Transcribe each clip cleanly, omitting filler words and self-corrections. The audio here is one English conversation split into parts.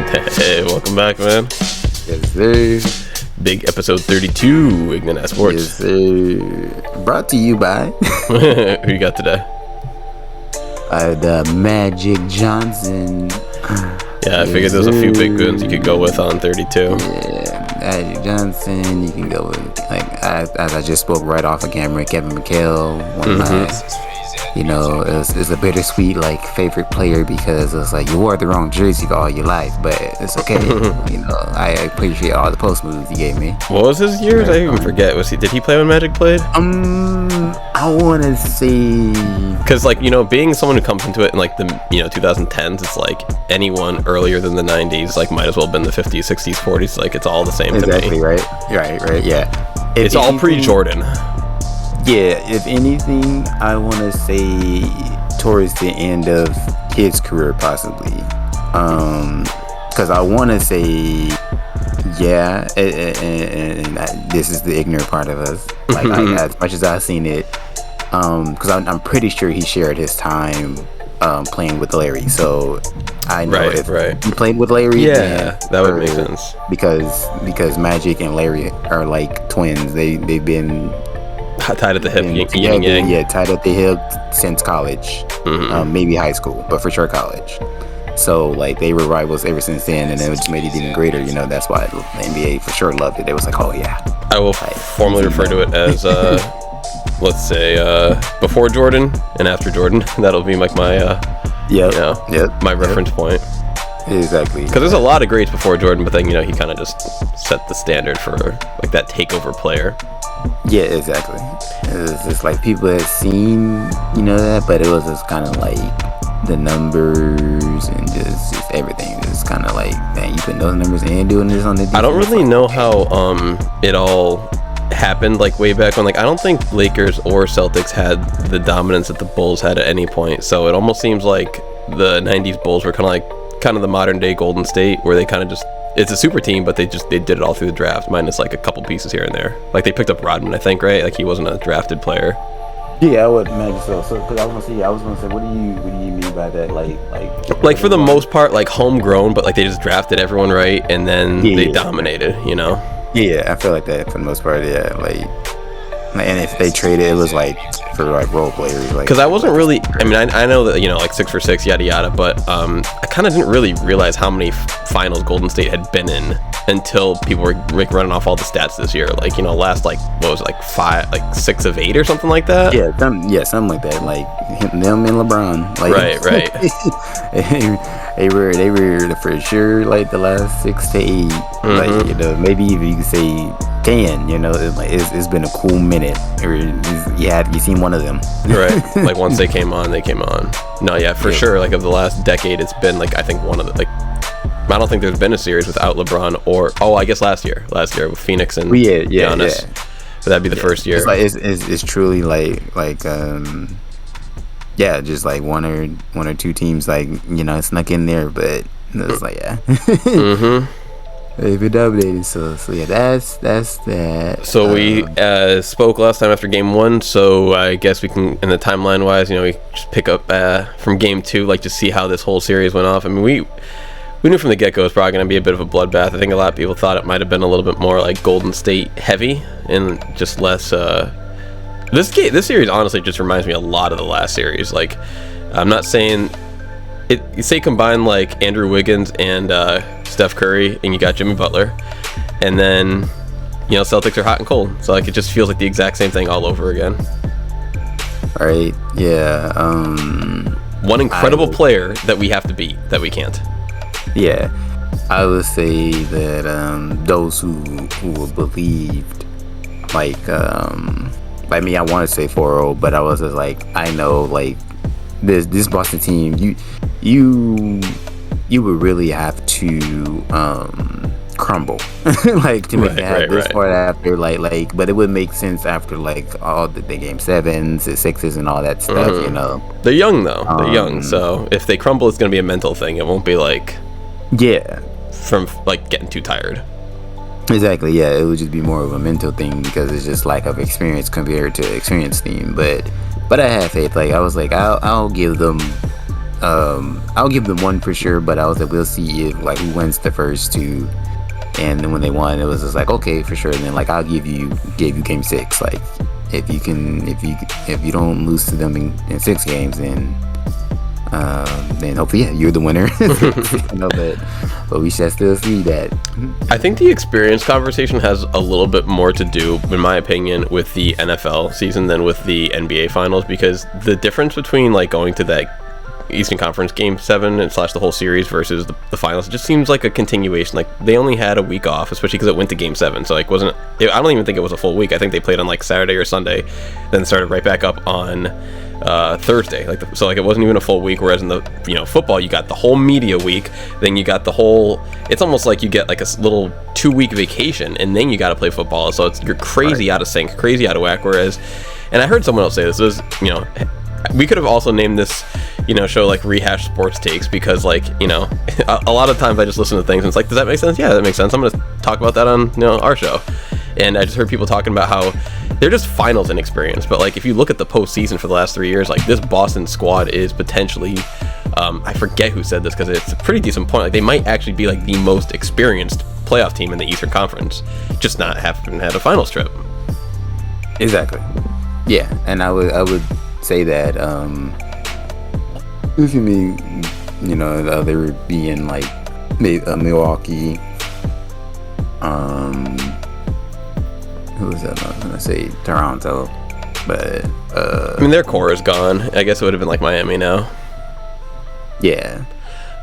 Hey, welcome back, man. Yes, sir. Big episode 32, Ign'ant Sports. Yes, sir. Brought to you by... Who you got today? the Magic Johnson. Yeah, I figured there's a few big guns you could go with on 32. Yeah, Magic Johnson. You can go with, as I just spoke right off of camera, Kevin McHale. One of my... it's a bittersweet favorite player because it's like you wore the wrong jersey all your life, but it's okay. I appreciate all the post moves you gave me. What was his years? I even forget. Did he play when Magic played? I want to say because being someone who comes into it in the 2010s, it's like anyone earlier than the 90s might as well have been the 50s, 60s, 40s. It's all the same to me. Exactly right. Yeah. It's all pre-Jordan. Yeah, if anything, I want to say towards the end of his career, possibly. Because I want to say, yeah, and this is the ignorant part of us. As much as I've seen it, because I'm pretty sure he shared his time playing with Larry. So I know he played with Larry. Yeah, that would make sense. Because Magic and Larry are like twins. They've been tied at the hip, yin yang. Yeah, tied at the hip since college, maybe high school, but for sure college. So they were rivals ever since then, and it just made it even greater. That's why the NBA for sure loved it. It was like, oh yeah. I will formally refer to it as let's say before Jordan and after Jordan. That'll be my my reference point. Exactly. Because there's a lot of greats before Jordan, but then he kind of just set the standard for that takeover player. Yeah, exactly. It was just people had seen, that, but it was just kind of the numbers and just everything. Just kind of man, you putting those numbers and doing this on the defense. I don't really know how it all happened way back when. I don't think Lakers or Celtics had the dominance that the Bulls had at any point. So it almost seems like the 90s Bulls were kind of the modern day Golden State, where they kind of just, it's a super team, but they did it all through the draft, minus a couple pieces here and there. They picked up Rodman, I think, right? He wasn't a drafted player. Yeah, I would imagine so. So, because I was gonna say, what do you mean by that? For the most part, homegrown, but they just drafted everyone right, and then they dominated. Yeah, I feel like that for the most part. Yeah, and if they traded, it was for role players. Because I wasn't really. I mean, I know that 6 for 6, yada yada, but I kind of didn't really realize how many finals Golden State had been in until people were running off all the stats this year. Last what was it, 5, 6 of 8 or something like that. Yeah, something like that. Them and LeBron. Right. they were for sure the last 6 to 8. Maybe even you could say 10. It's been a cool minute. You seen one of them. Right. Once they came on. No, yeah, for sure. Of the last decade, it's been I think one of the I don't think there's been a series without LeBron or I guess last year with Phoenix and Giannis. So that'd be the first year. It's truly just one or two teams snuck in there, but it's they've been dominated. So yeah, that's that. So we spoke last time after game 1. So I guess we can, in the timeline wise, we just pick up from game 2, just see how this whole series went off. I mean, we knew from the get-go it was probably going to be a bit of a bloodbath. I think a lot of people thought it might have been a little bit more Golden State heavy and just less. This series honestly just reminds me a lot of the last series. I'm not saying it. You say combine Andrew Wiggins and Steph Curry, and you got Jimmy Butler, and then Celtics are hot and cold. So it just feels like the exact same thing all over again. Right. Yeah. One incredible player that we have to beat that we can't. Yeah, I would say that those who believed, I want to say 4-0, but I was just I know this Boston team, you would really have to crumble to make it happen this far after but it would make sense after all the game 7s, 6s, and all that stuff. They're young though. They're young, so if they crumble, it's going to be a mental thing. It won't be from getting too tired. Exactly, yeah, it would just be more of a mental thing because it's just lack of experience compared to experienced team. But I have faith. I was I'll give them I'll give them one for sure, but I was like, we'll see if like who wins the first two. And then when they won, it was just like, okay, for sure. And then like I'll give you game 6. Like if you don't lose to them in 6 games, then hopefully you're the winner. But we shall still see that. I think the experience conversation has a little bit more to do, in my opinion, with the NFL season than with the NBA finals, because the difference between like going to that Eastern Conference Game 7 and / the whole series versus the finals, it just seems like a continuation. Like they only had a week off, especially because it went to Game 7. So like I don't even think it was a full week. I think they played on like Saturday or Sunday, then started right back up on Thursday. So it wasn't even a full week. Whereas in the football, you got the whole media week, then you got the whole. It's almost like you get like a little 2-week vacation, and then you got to play football. So you're crazy out of sync, crazy out of whack. Whereas, and I heard someone else say this was we could have also named this show like Rehash Sports Takes, because like a lot of times I just listen to things and it's like, does that make sense? Yeah, that makes sense. I'm gonna talk about that on our show. And I just heard people talking about how they're just finals inexperienced, but like if you look at the postseason for the last 3 years, like this Boston squad is potentially I forget who said this because it's a pretty decent point, like they might actually be like the most experienced playoff team in the Eastern Conference, just not having had a finals trip. Exactly. Yeah, and I would say that if you mean they would be in like Milwaukee, who was that? I was gonna say Toronto, but I mean their core is gone. I guess it would have been like Miami now. Yeah,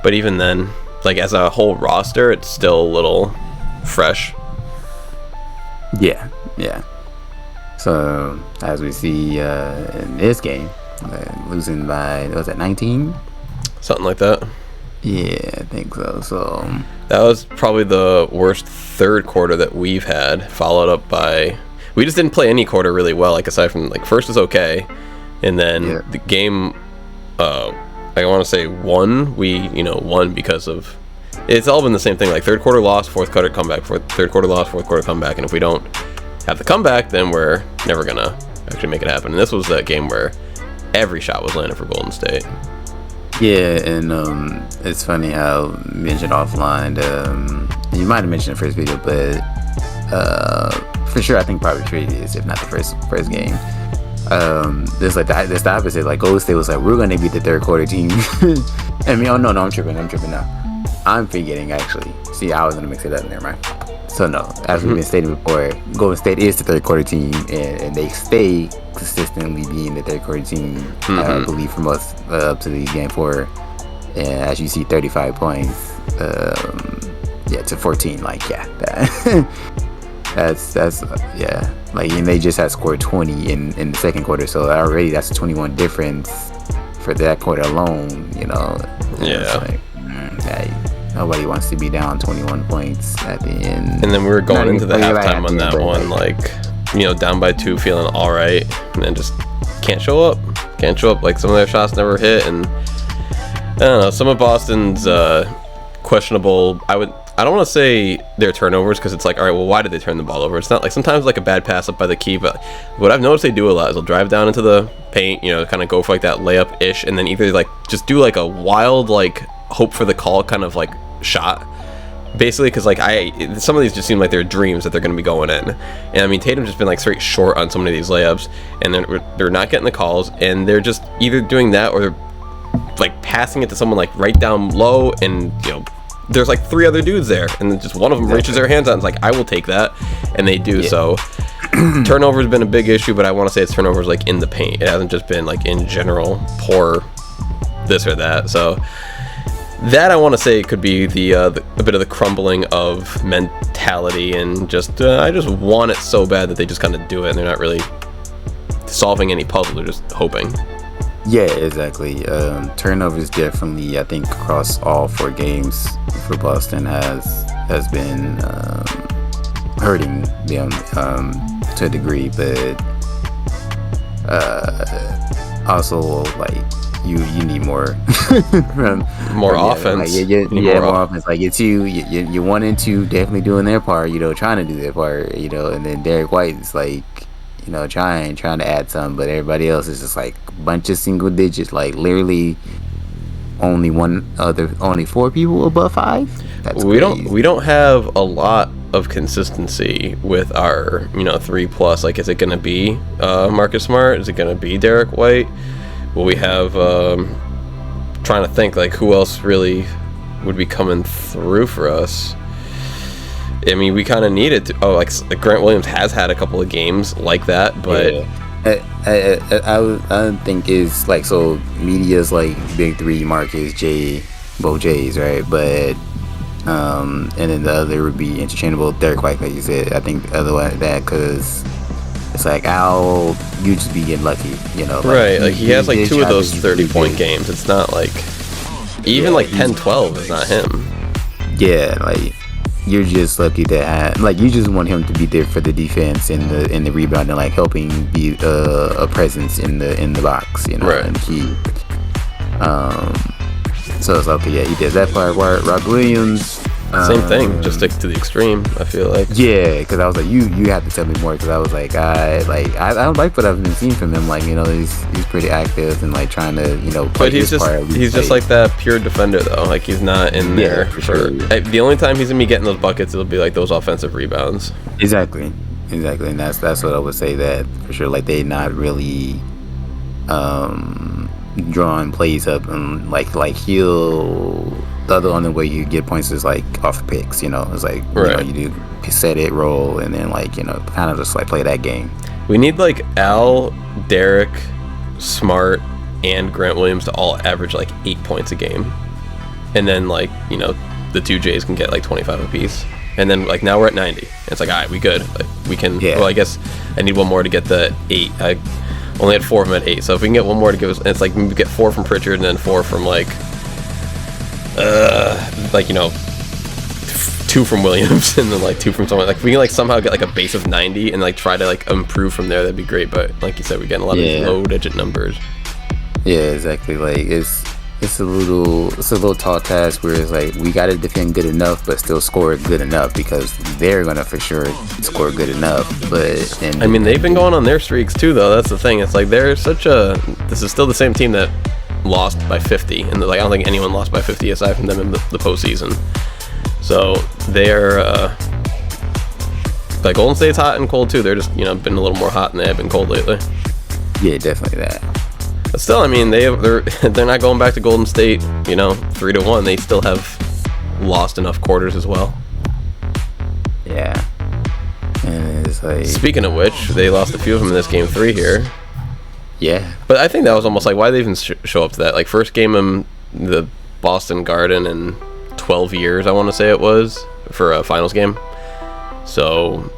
but even then, like as a whole roster, it's still a little fresh. Yeah. So as we see in this game, losing by, was that 19? Something like that. Yeah, I think so. So that was probably the worst third quarter that we've had, followed up by, we just didn't play any quarter really well, like aside from like first was okay, and then the game I want to say won because of, it's all been the same thing, like third quarter loss, fourth quarter comeback, third quarter loss, fourth quarter comeback, and if we don't have the comeback, then we're never gonna actually make it happen. And this was that game where every shot was landed for Golden State. Yeah, and it's funny how you mentioned offline. You might have mentioned the first video, but for sure, I think probably previous, if not the first game. There's like the opposite. Like Golden State was like, we're gonna be the third quarter team. I mean, no, I'm tripping now. I'm forgetting actually. See, I was gonna mix it up. Never mind. So no, as we've been stating before, Golden State is the third quarter team, and they stay consistently being the third quarter team. I believe from us up to the game 4, and as you see, 35 points, to 14. Like that's like, and they just had scored 20 in the second quarter, so already that's a 21 difference for that quarter alone. Nobody wants to be down 21 points at the end. And then we were going into the halftime on that one, down by 2, feeling all right, and then just can't show up. Like some of their shots never hit, and I don't know. Some of Boston's questionable. I don't want to say their turnovers, because it's like, all right, well, why did they turn the ball over? It's not like sometimes like a bad pass up by the key, but what I've noticed they do a lot is they'll drive down into the paint, kind of go for like that layup ish, and then either like just do like a wild like hope for the call kind of like shot, basically, because like some of these just seem like they're dreams that they're going to be going in, and I mean Tatum's just been like straight short on so many of these layups, and they're not getting the calls, and they're just either doing that or they're like passing it to someone like right down low, and there's like 3 other dudes there, and then just one of them reaches their hands out and is like, I will take that, and they do. So turnover has been a big issue, but I want to say it's turnovers like in the paint. It hasn't just been like in general poor this or that. So that I want to say could be the a bit of the crumbling of mentality, and just I just want it so bad that they just kind of do it, and they're not really solving any puzzle, they're just hoping. Yeah, exactly. Turnovers definitely, I think, across all 4 games for Boston has been hurting them to a degree, but also like you need more more offense. More offense. Like it's you 1 and 2 definitely doing their part, trying to do their part, and then Derek White is like, trying to add some, but everybody else is just like a bunch of single digits, like literally only 4 people above 5. That's we crazy. don't have a lot of consistency with our 3+. Like, is it going to be Marcus Smart? Is it going to be Derek White? Will we have trying to think like who else really would be coming through for us? I mean, we kind of needed to. Like Grant Williams has had a couple of games like that, but I think is like, so media's like big 3, Marcus, Jay, both Jays, right? But and then the other would be interchangeable, Derek White, like you said. I think the other one like that, because it's like Al, you just be getting lucky, right? Like he has like 2 of those 30-point games. It's not like even like 10-12 is not him. Yeah, like you're just lucky to have, like, you just want him to be there for the defense and the rebound and like helping be a presence in the box, right. And he so it's okay, yeah, he did that part. Rob Williams, same thing, just stick to the extreme, I feel like. Yeah, because I was like, you have to tell me more, because I was like, I don't like what I've been seeing from him. Like, he's pretty active and like trying to play. But he's just like that pure defender though. Like he's not in there for sure. The only time he's gonna be getting those buckets, it'll be like those offensive rebounds. Exactly, and that's what I would say, that for sure. Like they not really drawing plays up, and like the other only way you get points is like off picks. It's like right. You do set it, roll, and then like kind of just like play that game. We need like Al, Derek, Smart, and Grant Williams to all average like 8 points a game, and then like the 2 Jays can get like 25 apiece, and then like now we're at 90. It's like, all right, we good. Like we can. Yeah. Well, I guess I need one more to get the 8. I only had 4 of them at 8, so if we can get one more to give us, it's like we get 4 from Pritchard and then 4 from like 2 from Williams and then like 2 from someone. Like we can like somehow get like a base of 90 and like try to like improve from there. That'd be great. But like you said, we're getting a lot of these low digit numbers. Yeah, exactly. Like it's a little tall task where it's like we got to defend good enough but still score good enough, because they're gonna for sure score good enough. But I mean, they've been going on their streaks too though. That's the thing. It's like they're this is still the same team that lost by 50, and like I don't think anyone lost by 50 aside from them in the postseason. So they're like Golden State's hot and cold too. They're just been a little more hot than they have been cold lately. Yeah, definitely that. But still, I mean, they're not going back to Golden State 3-1. They still have lost enough quarters as well. Yeah, and it's like, speaking of which, they lost a few of them in this game 3 here. Yeah, but I think that was almost like why they even show up to that. Like first game in the Boston Garden in 12 years, I want to say it was, for a finals game. So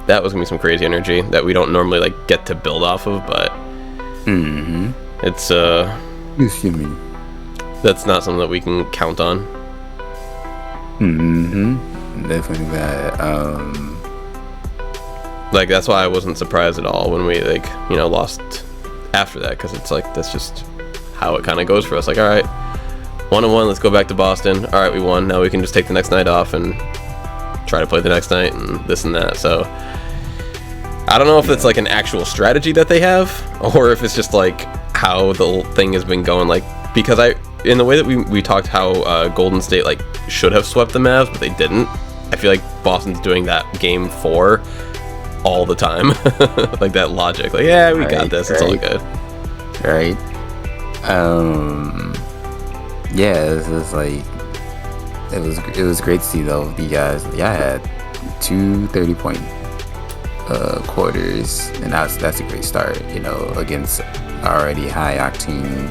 that was gonna be some crazy energy that we don't normally like get to build off of. But it's excuse me, that's not something that we can count on. Definitely that. Like that's why I wasn't surprised at all when we lost after that, because it's like that's just how it kind of goes for us. Like, all right, 1-1, let's go back to Boston. All right, we won. Now we can just take the next night off and try to play the next night and this and that. So I don't know if it's like an actual strategy that they have, or if it's just like how the thing has been going. Like, because in the way that we talked how Golden State like should have swept the Mavs, but they didn't. I feel like Boston's doing that game 4 all the time. Like that logic, like, yeah, we got this, it's all good, right? Yeah, it was like it was great to see though. You guys, had 2 30-point quarters, and that's a great start, against already high octane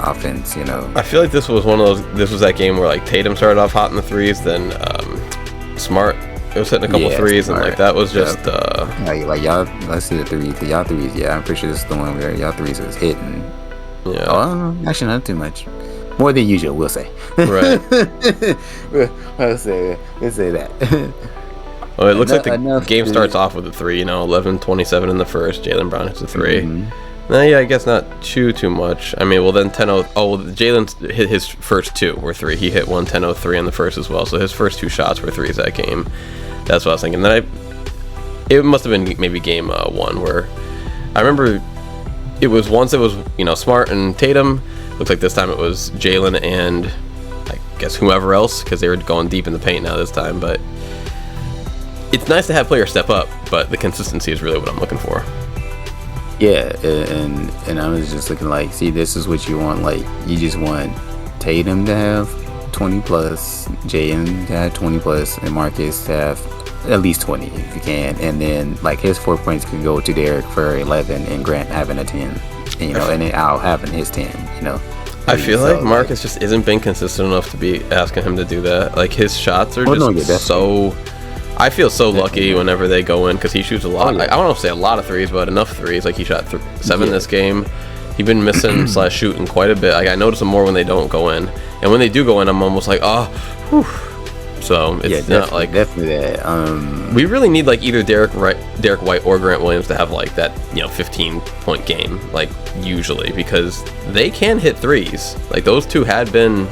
offense. I feel like this was that game where like Tatum started off hot in the threes, then Smart was hitting a couple threes, Smart. And like that was just like y'all, let's see the threes, because y'all threes, I'm pretty sure this is the one where y'all threes was hitting. Yeah. Oh, actually not too much. More than usual, we'll say. Right. we'll say that. Well, it looks like the game starts off with a 3, 11-27 in the first. Jaylen Brown hits a 3. No, yeah, I guess not too much. I mean, well, then 10-0. Oh, well, Jalen hit his first 2 were 3. He hit 10-0-3 in the first as well. So his first 2 shots were 3s that game. That's what I was thinking. Then it must have been maybe game 1 where I remember it was once it was Smart and Tatum. Looks like this time it was Jalen and I guess whoever else, because they were going deep in the paint now this time. But it's nice to have players step up, but the consistency is really what I'm looking for. Yeah, and I was just looking like, see, this is what you want. Like, you just want Tatum to have 20 plus, Jalen to have 20 plus, and Marcus to have at least 20 if you can. And then, like, his 4 points could go to Derek for 11 and Grant having a 10, and, you know, and then Al having his 10, you know. I feel like Marcus just isn't being consistent enough to be asking him to do that. Like, his shots are so... I feel so lucky whenever they go in because he shoots a lot. I don't know if say a lot of threes, but enough threes. Like, he shot 7 this game. He's been missing / shooting quite a bit. Like, I notice them more when they don't go in, and when they do go in, I'm almost like, oh, whew. So it's not like definitely that. We really need like either Derek White or Grant Williams to have like that 15-point game like usually, because they can hit threes. Like, those two had been.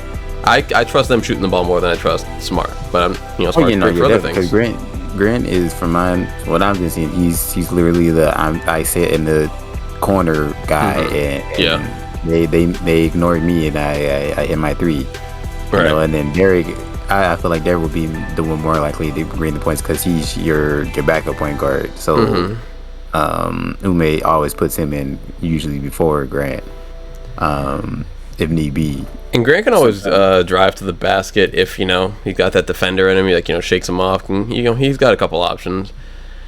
I trust them shooting the ball more than I trust Smart, but I'm Smart's great for other things. Grant is, from what I've been seeing, he's literally I sit in the corner guy, and they ignored me, and I hit my three, right. You know, and then Derek, I feel like Derek will be the one more likely to bring the points because he's your backup point guard. So Ume always puts him in usually before Grant, if need be. And Grant can always drive to the basket if he got that defender in him. He shakes him off, and he's got a couple options.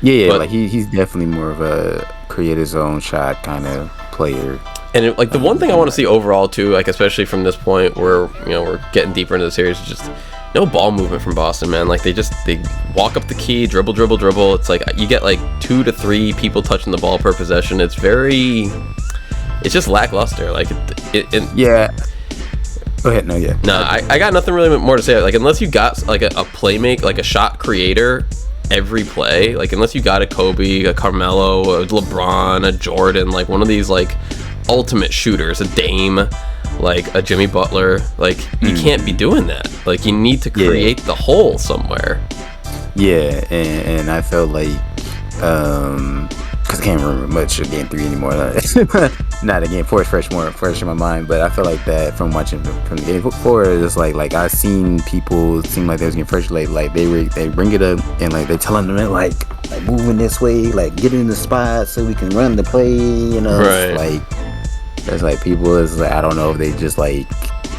Yeah, but, like he's definitely more of a create his own shot kind of player. And the one thing I want to see overall too, like especially from this point where we're getting deeper into the series, is just no ball movement from Boston, man. Like they walk up the key, dribble. It's like you get like 2 to 3 people touching the ball per possession. It's just lackluster. Like yeah. Go ahead. No, yeah. No, I got nothing really more to say. Like, unless you got like a playmake, like a shot creator every play, like unless you got a Kobe, a Carmelo, a LeBron, a Jordan, like one of these like ultimate shooters, a Dame, like a Jimmy Butler, like you can't be doing that. Like, you need to create the hole somewhere. Yeah, and I felt like because I can't remember much of Game 3 anymore. Not Game 4 is fresh in my mind, but I feel like that from watching from the Game 4, it's like I've seen people seem like they was getting frustrated. Like they bring it up and like they telling them like moving this way, like get in the spot so we can run the play. Right. It's like people is like, I don't know if they just like,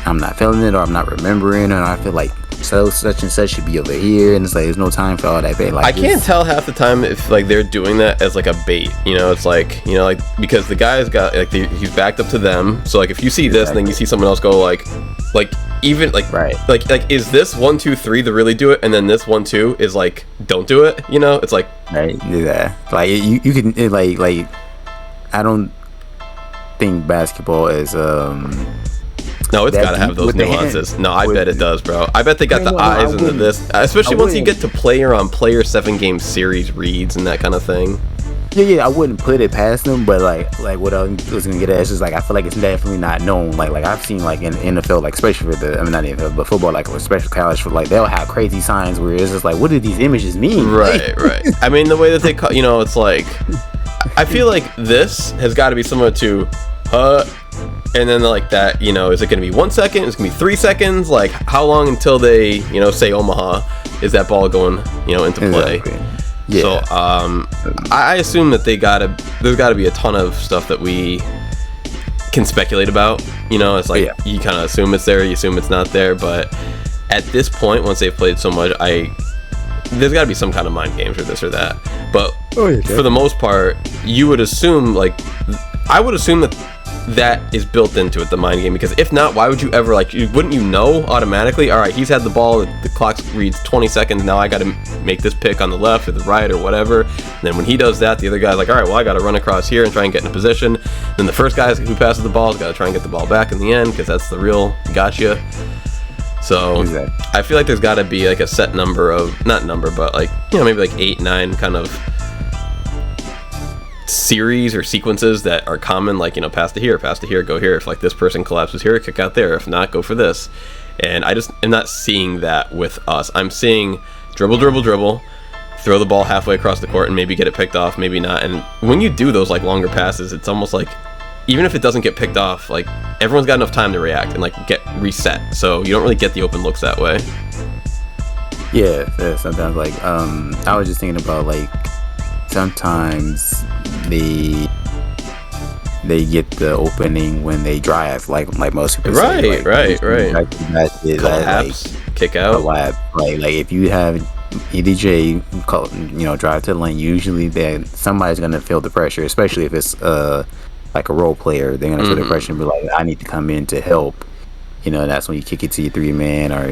I'm not feeling it or I'm not remembering, or I feel like such and such should be over here, and it's like there's no time for all that bait. Like, I can't tell half the time if like they're doing that as like a bait. It's like like because the guy's got like he's backed up to them. So like if you see this and then you see someone else go like even like right. like is this 1 2 3 to really do it, and then this 1 2 is like don't do it. It's like right. Yeah. Like you can like I don't think basketball is No, it's got to have those nuances. No, I bet it does, bro. I bet they got the eyes into this, especially once you get to player-on-player 7-game series reads and that kind of thing. Yeah, I wouldn't put it past them, but like what I was gonna get at is just like I feel like it's definitely not known. Like I've seen like in NFL, like especially for not NFL, but football, like especially college, for like they'll have crazy signs where it's just like, what do these images mean? Right. I mean, the way that they call, it's like, I feel like this has got to be similar to, and then like that, is it going to be 1 second? Is it going to be 3 seconds? Like, how long until they, say Omaha, is that ball going, into play? Exactly. Yeah. So, I assume that there's got to be a ton of stuff that we can speculate about. It's like you kind of assume it's there, you assume it's not there, but at this point, once they've played so much, there's got to be some kind of mind games or this or that. But for the most part, you would assume I would assume that is built into it, the mind game, because if not, why would you ever wouldn't you know automatically, all right, he's had the ball, the clock reads 20 seconds, now I got to make this pick on the left or the right or whatever, and then when he does that, the other guy's like, all right, well, I got to run across here and try and get in a position, then the first guy who passes the ball has got to try and get the ball back in the end, because that's the real gotcha. So exactly. I feel like there's got to be like a set number of, not number, but maybe like 8, 9 kind of series or sequences that are common, pass to here, go here. If this person collapses here, kick out there. If not, go for this. And I just am not seeing that with us. I'm seeing dribble, throw the ball halfway across the court and maybe get it picked off, maybe not. And when you do those longer passes, it's almost like even if it doesn't get picked off, like everyone's got enough time to react and like get reset, so you don't really get the open looks that way. Yeah, sometimes like I was just thinking about like sometimes they get the opening when they drive, like most people say. Right. Collapse, kick out. Collapse. Like if you have EDJ, drive to the lane, usually then somebody's gonna feel the pressure, especially if it's like a role player. They're gonna feel the pressure and be like, I need to come in to help. And that's when you kick it to your 3-man or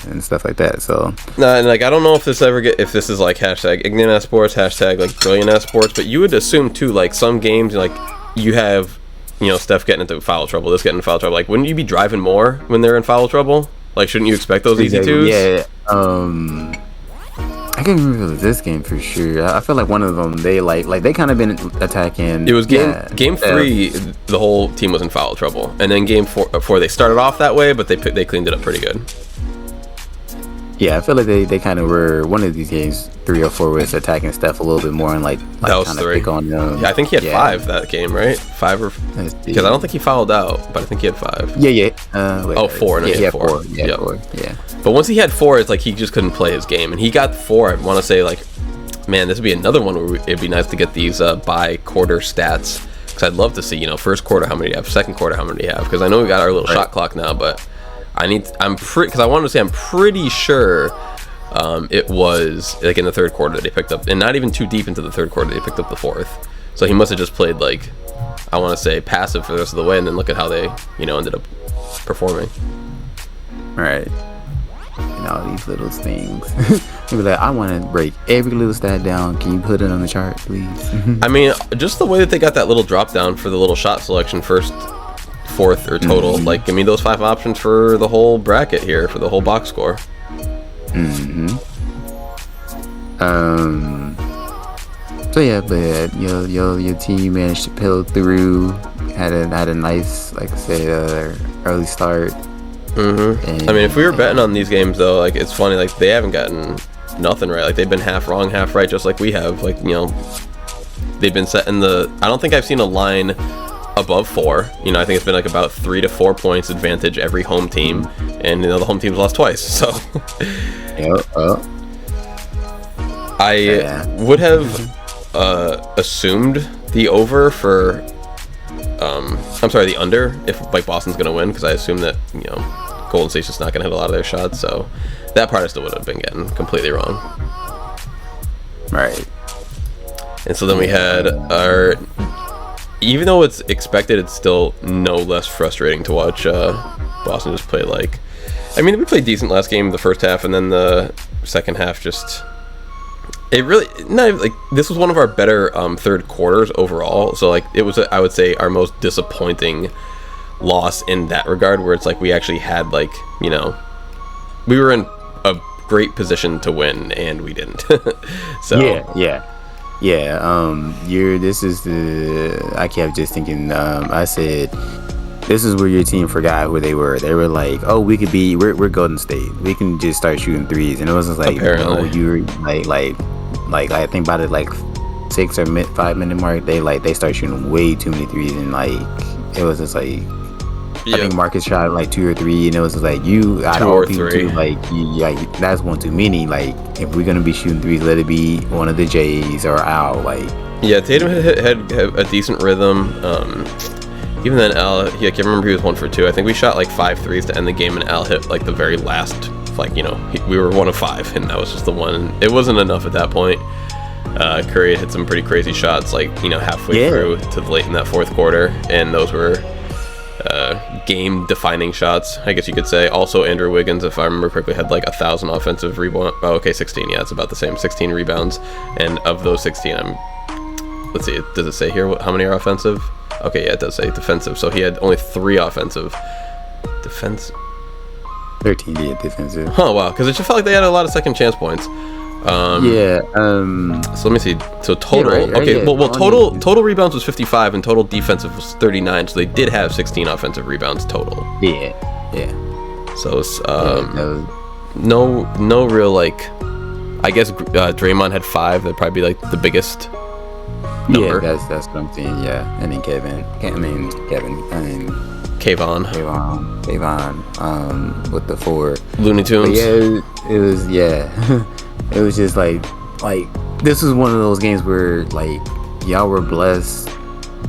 and stuff like that. So and like I don't know if this is like hashtag Ign'ant Sports, hashtag like Brilliant Sports, but you would assume too, like some games like you have Steph getting into foul trouble, this getting in foul trouble. Like wouldn't you be driving more when they're in foul trouble? Like shouldn't you expect those easy twos? Yeah. I can't remember this game for sure. I feel like one of them they they kind of been attacking. It was game 3. The whole team was in foul trouble, and then game 4 they started off that way, but they cleaned it up pretty good. Yeah, I feel like they kind of were one of these games 3 or 4 was attacking Steph a little bit more and like that was kind 3. of pick on them. Yeah, I think he had 5 that game, right? 5 or because I don't think he fouled out, but I think he had 5. Yeah. 4. No, he had 4. 4. Yeah, 4. Yeah. But once he had 4, it's like he just couldn't play his game, and he got 4. I want to say like, man, this would be another one where it'd be nice to get these by quarter stats, because I'd love to see first quarter how many you have, second quarter how many you have, because I know we got our little shot clock now, but because I wanted to say I'm pretty sure. It was like in the third quarter they picked up, and not even too deep into the third quarter they picked up the 4th. So he must have just played like, I want to say passive for the rest of the way, and then look at how they ended up performing. Right. All these little things. Be like, I want to break every little stat down. Can you put it on the chart, please? I mean, just the way that they got that little drop down for the little shot selection, first, 4th, or total. Like, give me those 5 options for the whole bracket here, for the whole box score. So yeah, but your team managed to pull through. Had a nice, like I said, early start. I mean, if we were betting on these games though, like it's funny, like they haven't gotten nothing right. Like they've been half wrong, half right, just like we have. Like they've been setting I don't think I've seen a line above 4. I think it's been like about 3 to 4 points advantage every home team, and the home team's lost twice. So I would have assumed the over for the under if like Boston's gonna win, because I assume that Golden State's just not gonna hit a lot of their shots. So that part I still would have been getting completely wrong. Right. And so then we had our. Even though it's expected, it's still no less frustrating to watch Boston just play like. I mean, we played decent last game, the first half, and then the second half just. It really this was one of our better third quarters overall. So like it was, I would say, our most disappointing loss in that regard, where it's like we actually had we were in a great position to win and we didn't. So this is the. I kept just thinking. I said, this is where your team forgot who they were. They were like, oh, we're Golden State. We can just start shooting threes, and it was just like, apparently. No, you were like I think about it, like 6 or 5 minute mark, they start shooting way too many threes, and like it was just like. I think Marcus shot like 2 or 3, and it was just like out of all people too, that's one too many. Like if we're gonna be shooting threes, let it be one of the Jays or Al. Like Tatum had a decent rhythm. Even then, Al, I can't remember, he was 1 for 2. I think we shot like 5 threes to end the game, and Al hit like the very last. We were 1 of 5, and that was just the one. It wasn't enough at that point. Curry hit some pretty crazy shots, halfway through to late in that fourth quarter, and those were. Game-defining shots, I guess you could say. Also, Andrew Wiggins, if I remember correctly, had like 1,000 offensive rebounds. Oh, okay, 16. Yeah, it's about the same. 16 rebounds, and of those 16, let's see. Does it say here how many are offensive? Okay, yeah, it does say defensive. So he had only 3 offensive. 13 defensive. Oh wow, because it just felt like they had a lot of second chance points. So let me see. So total, total rebounds was 55, and total defensive was 39. So they did have 16 offensive rebounds total. Yeah. So it's no real I guess Draymond had 5. That'd probably be like the biggest number. Yeah, that's what I'm saying. Yeah, and then Kevin. Kayvon. With the 4 Looney But Tunes. yeah, it was it was just like this was one of those games where like y'all were blessed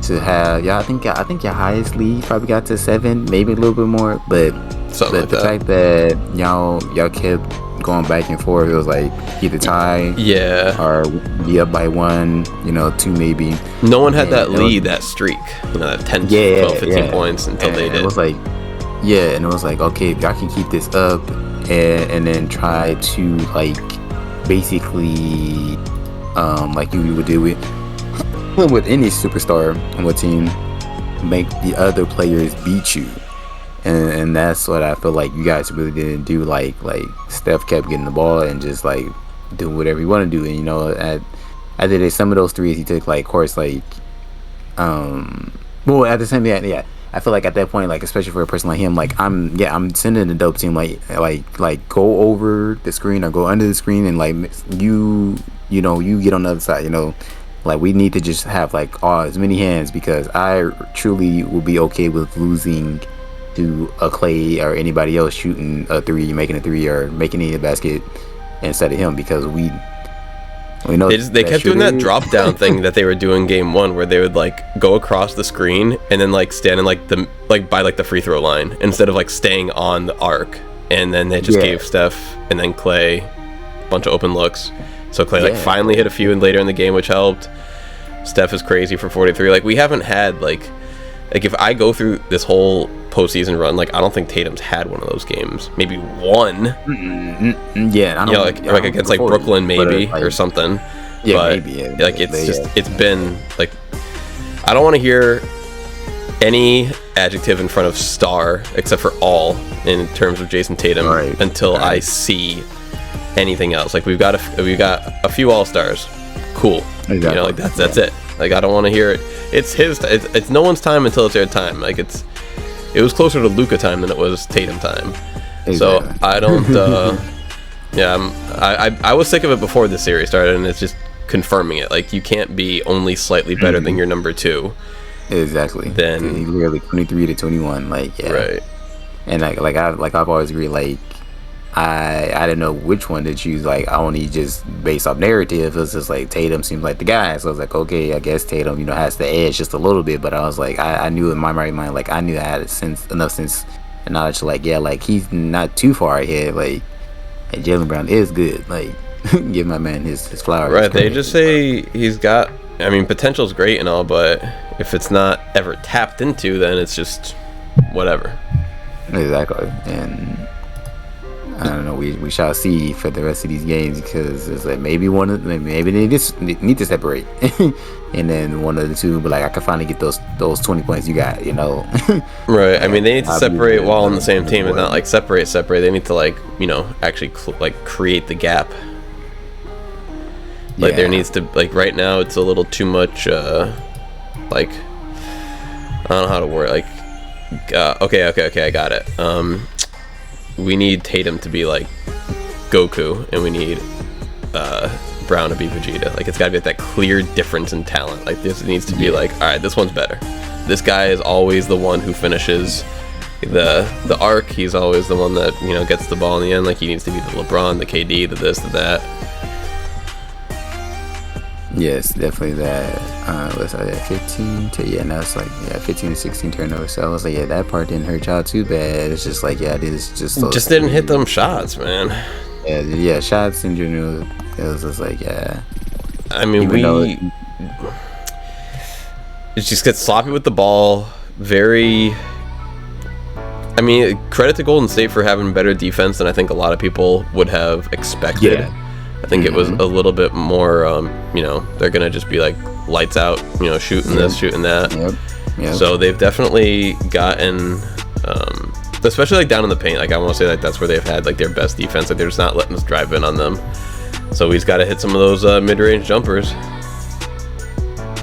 to have I think your highest lead probably got to 7, maybe a little bit more, but Something like the that. fact that y'all kept going back and forth, it was like either tie Yeah. or be up by 1, 2 maybe. No one had And that it was- lead, that streak, that 10, Yeah, 12, 15 yeah. points until they And did. It was like, and it was like, okay, y'all can keep this up and then try to like basically like you would do with any superstar on the team, make the other players beat you. And that's what I feel like you guys really didn't do. Like Steph kept getting the ball and just like do whatever you want to do. And at some of those threes he took, like, of course, like well, at the same time, yeah, I feel like at that point, like, especially for a person like him, like I'm sending a dope team, like go over the screen or go under the screen, and like you get on the other side, like we need to just have like as many hands, because I truly will be okay with losing to a Clay or anybody else shooting a 3, making a 3, or making any basket instead of him, because we know They kept doing that drop down thing that they were doing game 1, where they would like go across the screen and then like stand in by the free throw line instead of like staying on the arc, and then they just gave Steph and then Clay a bunch of open looks. So Clay like finally hit a few and later in the game, which helped. Steph is crazy for 43. Like, we haven't had like if I go through this whole postseason run, like I don't think Tatum's had one of those games. Maybe one. Yeah, I don't. Like against like Brooklyn maybe, or something. Yeah, but, maybe. Yeah, like it's been like, I don't want to hear any adjective in front of star except for all in terms of Jason Tatum until I see anything else. Like we've got a few all-stars. Cool. Exactly. Like that's it. Like I don't want to hear it. It's his. It's no one's time until it's their time. Like it was closer to Luka time than it was Tatum time. Exactly. So I don't. I was sick of it before this series started, and it's just confirming it. Like you can't be only slightly better than your number 2. Exactly. Then literally 23 to 21. Like right. And I've always agreed. Like I didn't know which one to choose. Like I only just based off narrative. It was just like Tatum seems like the guy. So I was like, okay, I guess Tatum, has the edge just a little bit. But I was like, I knew in my right mind, like I knew I had enough sense and knowledge to like, like he's not too far ahead. Like, and Jaylen Brown is good. Like, give my man his flowers. Right. They just say he's got. I mean, potential's great and all, but if it's not ever tapped into, then it's just whatever. Exactly. And I don't know. We shall see for the rest of these games, because it's like maybe they just need to separate, and then one of the two, but like I can finally get those 20 points you got, Right. I mean, they need to separate while on the same team, and not like separate. They need to like actually create the gap. Like there needs to, like, right now it's a little too much. Like I don't know how to word. Like okay, I got it. We need Tatum to be like Goku, and we need Brown to be Vegeta. Like, it's got to be like that clear difference in talent. Like, this needs to be like, all right, this one's better. This guy is always the one who finishes the arc. He's always the one that gets the ball in the end. Like, he needs to be the LeBron, the KD, the this, the that. Yes, definitely that. Let's say 15 to now it's like 15 to 16 turnovers. So I was like, that part didn't hurt y'all too bad. It's just like it is just didn't hit them shots, man. Yeah, shots in general. It was just like I mean, it just gets sloppy with the ball. Very. I mean, credit to Golden State for having better defense than I think a lot of people would have expected. Yeah. I think it was a little bit more, they're going to just be like lights out, shooting this, shooting that. Yep. So they've definitely gotten, especially like down in the paint. Like, I want to say like that's where they've had like their best defense. Like, they're just not letting us drive in on them. So we just got to hit some of those mid-range jumpers.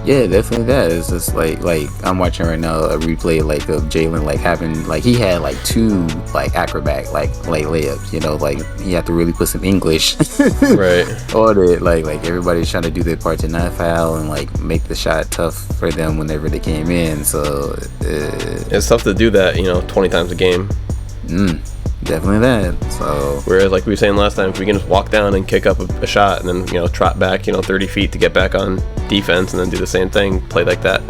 Yeah, definitely that. It's just like I'm watching right now a replay like of Jalen like having like he had like two like acrobat like layups, you know, like he had to really put some English Right. on it. Like everybody's trying to do their part to not foul and like make the shot tough for them whenever they came in. So It's tough to do that, 20 times a game. Definitely that. So Whereas, like we were saying last time, if we can just walk down and kick up a shot and then, trot back, 30 feet to get back on defense and then do the same thing, play like that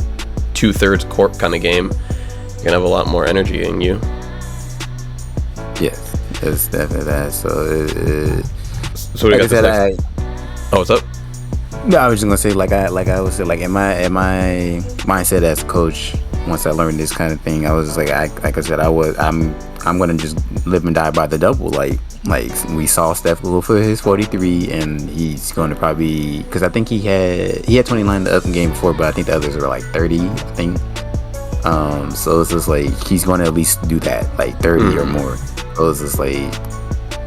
2/3 court kind of game, you're going to have a lot more energy in you. yes, it's definitely that. So So we like got I this said, next. Oh, what's up? no, I was just gonna say like I would say like in my mindset as a coach, once I learned this kind of thing, I was just like I said I'm gonna just live and die by the double. Like we saw Steph go for his 43, and he's going to probably, because I think he had 29 in the open game before, but I think the others were like 30, I think. So it's just like he's going to at least do that, like 30 or more. So it's just like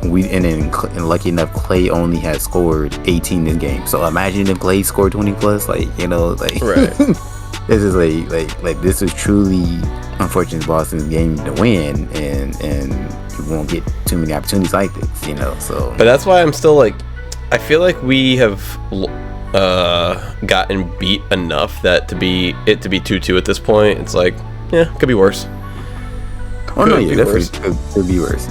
and lucky enough, Clay only has scored 18 this game. So imagine if Clay scored 20 plus, like Right. this is like this is truly unfortunate Boston's game to win, and you won't get too many opportunities like this, so. But that's why I'm still like, I feel like we have gotten beat enough that to be 2-2 at this point, it's like, yeah, could be worse. Oh no, yeah, definitely could be worse.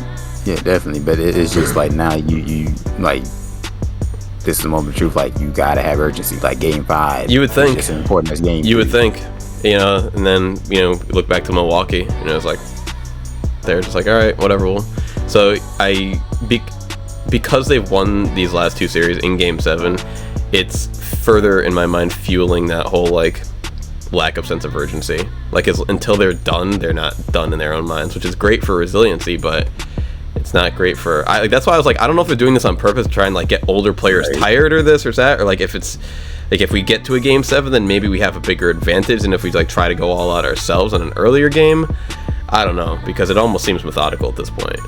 Yeah, definitely. But it's just like now you like, this is the moment of truth. Like you gotta have urgency. Like game 5, you would think, it's as important as game 3. You would think, and then look back to Milwaukee, and it was like they're just like, all right, whatever. So because they've won these last 2 series in Game 7, it's further in my mind fueling that whole like lack of sense of urgency. Like until they're done, they're not done in their own minds, which is great for resiliency, but it's not great for that's why I was like, I don't know if they're doing this on purpose to try and like get older players tired or this or that, or like if it's like if we get to a Game 7, then maybe we have a bigger advantage than if we like try to go all out ourselves in an earlier game. I don't know, because it almost seems methodical at this point.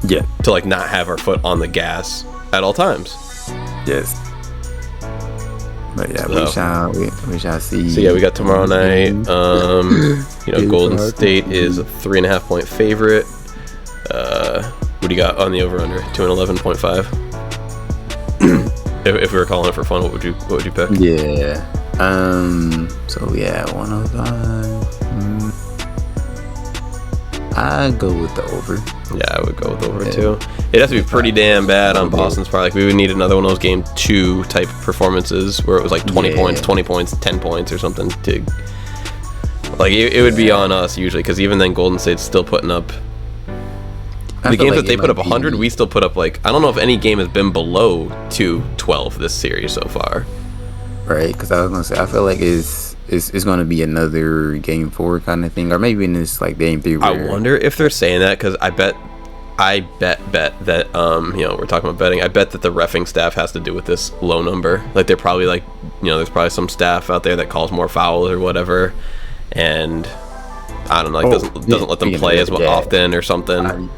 Yeah. To like not have our foot on the gas at all times. Yes. But yeah, we shall see. So yeah, we got tomorrow night. Golden State is a 3.5 point favorite. What do you got on the over under? 211.5. if we were calling it for fun, what would you pick? Yeah. So yeah, 105. I'd go with the over. Yeah, I would go with over too. It has to be pretty damn bad on Boston's part. Like we would need another one of those Game 2 type performances where it was like 20 points, 10 points or something to. Like it would be on us usually, because even then Golden State's still putting up. The games that they put up 100, we still put up like, I don't know if any game has been below 212 this series so far. Right, because I was gonna say I feel like it's going to be another Game 4 kind of thing, or maybe in this like Game 3. I wonder if they're saying that, because I bet that we're talking about betting. I bet that the reffing staff has to do with this low number. Like they're probably like, there's probably some staff out there that calls more fouls or whatever, and I don't know, like doesn't let them play as often or something.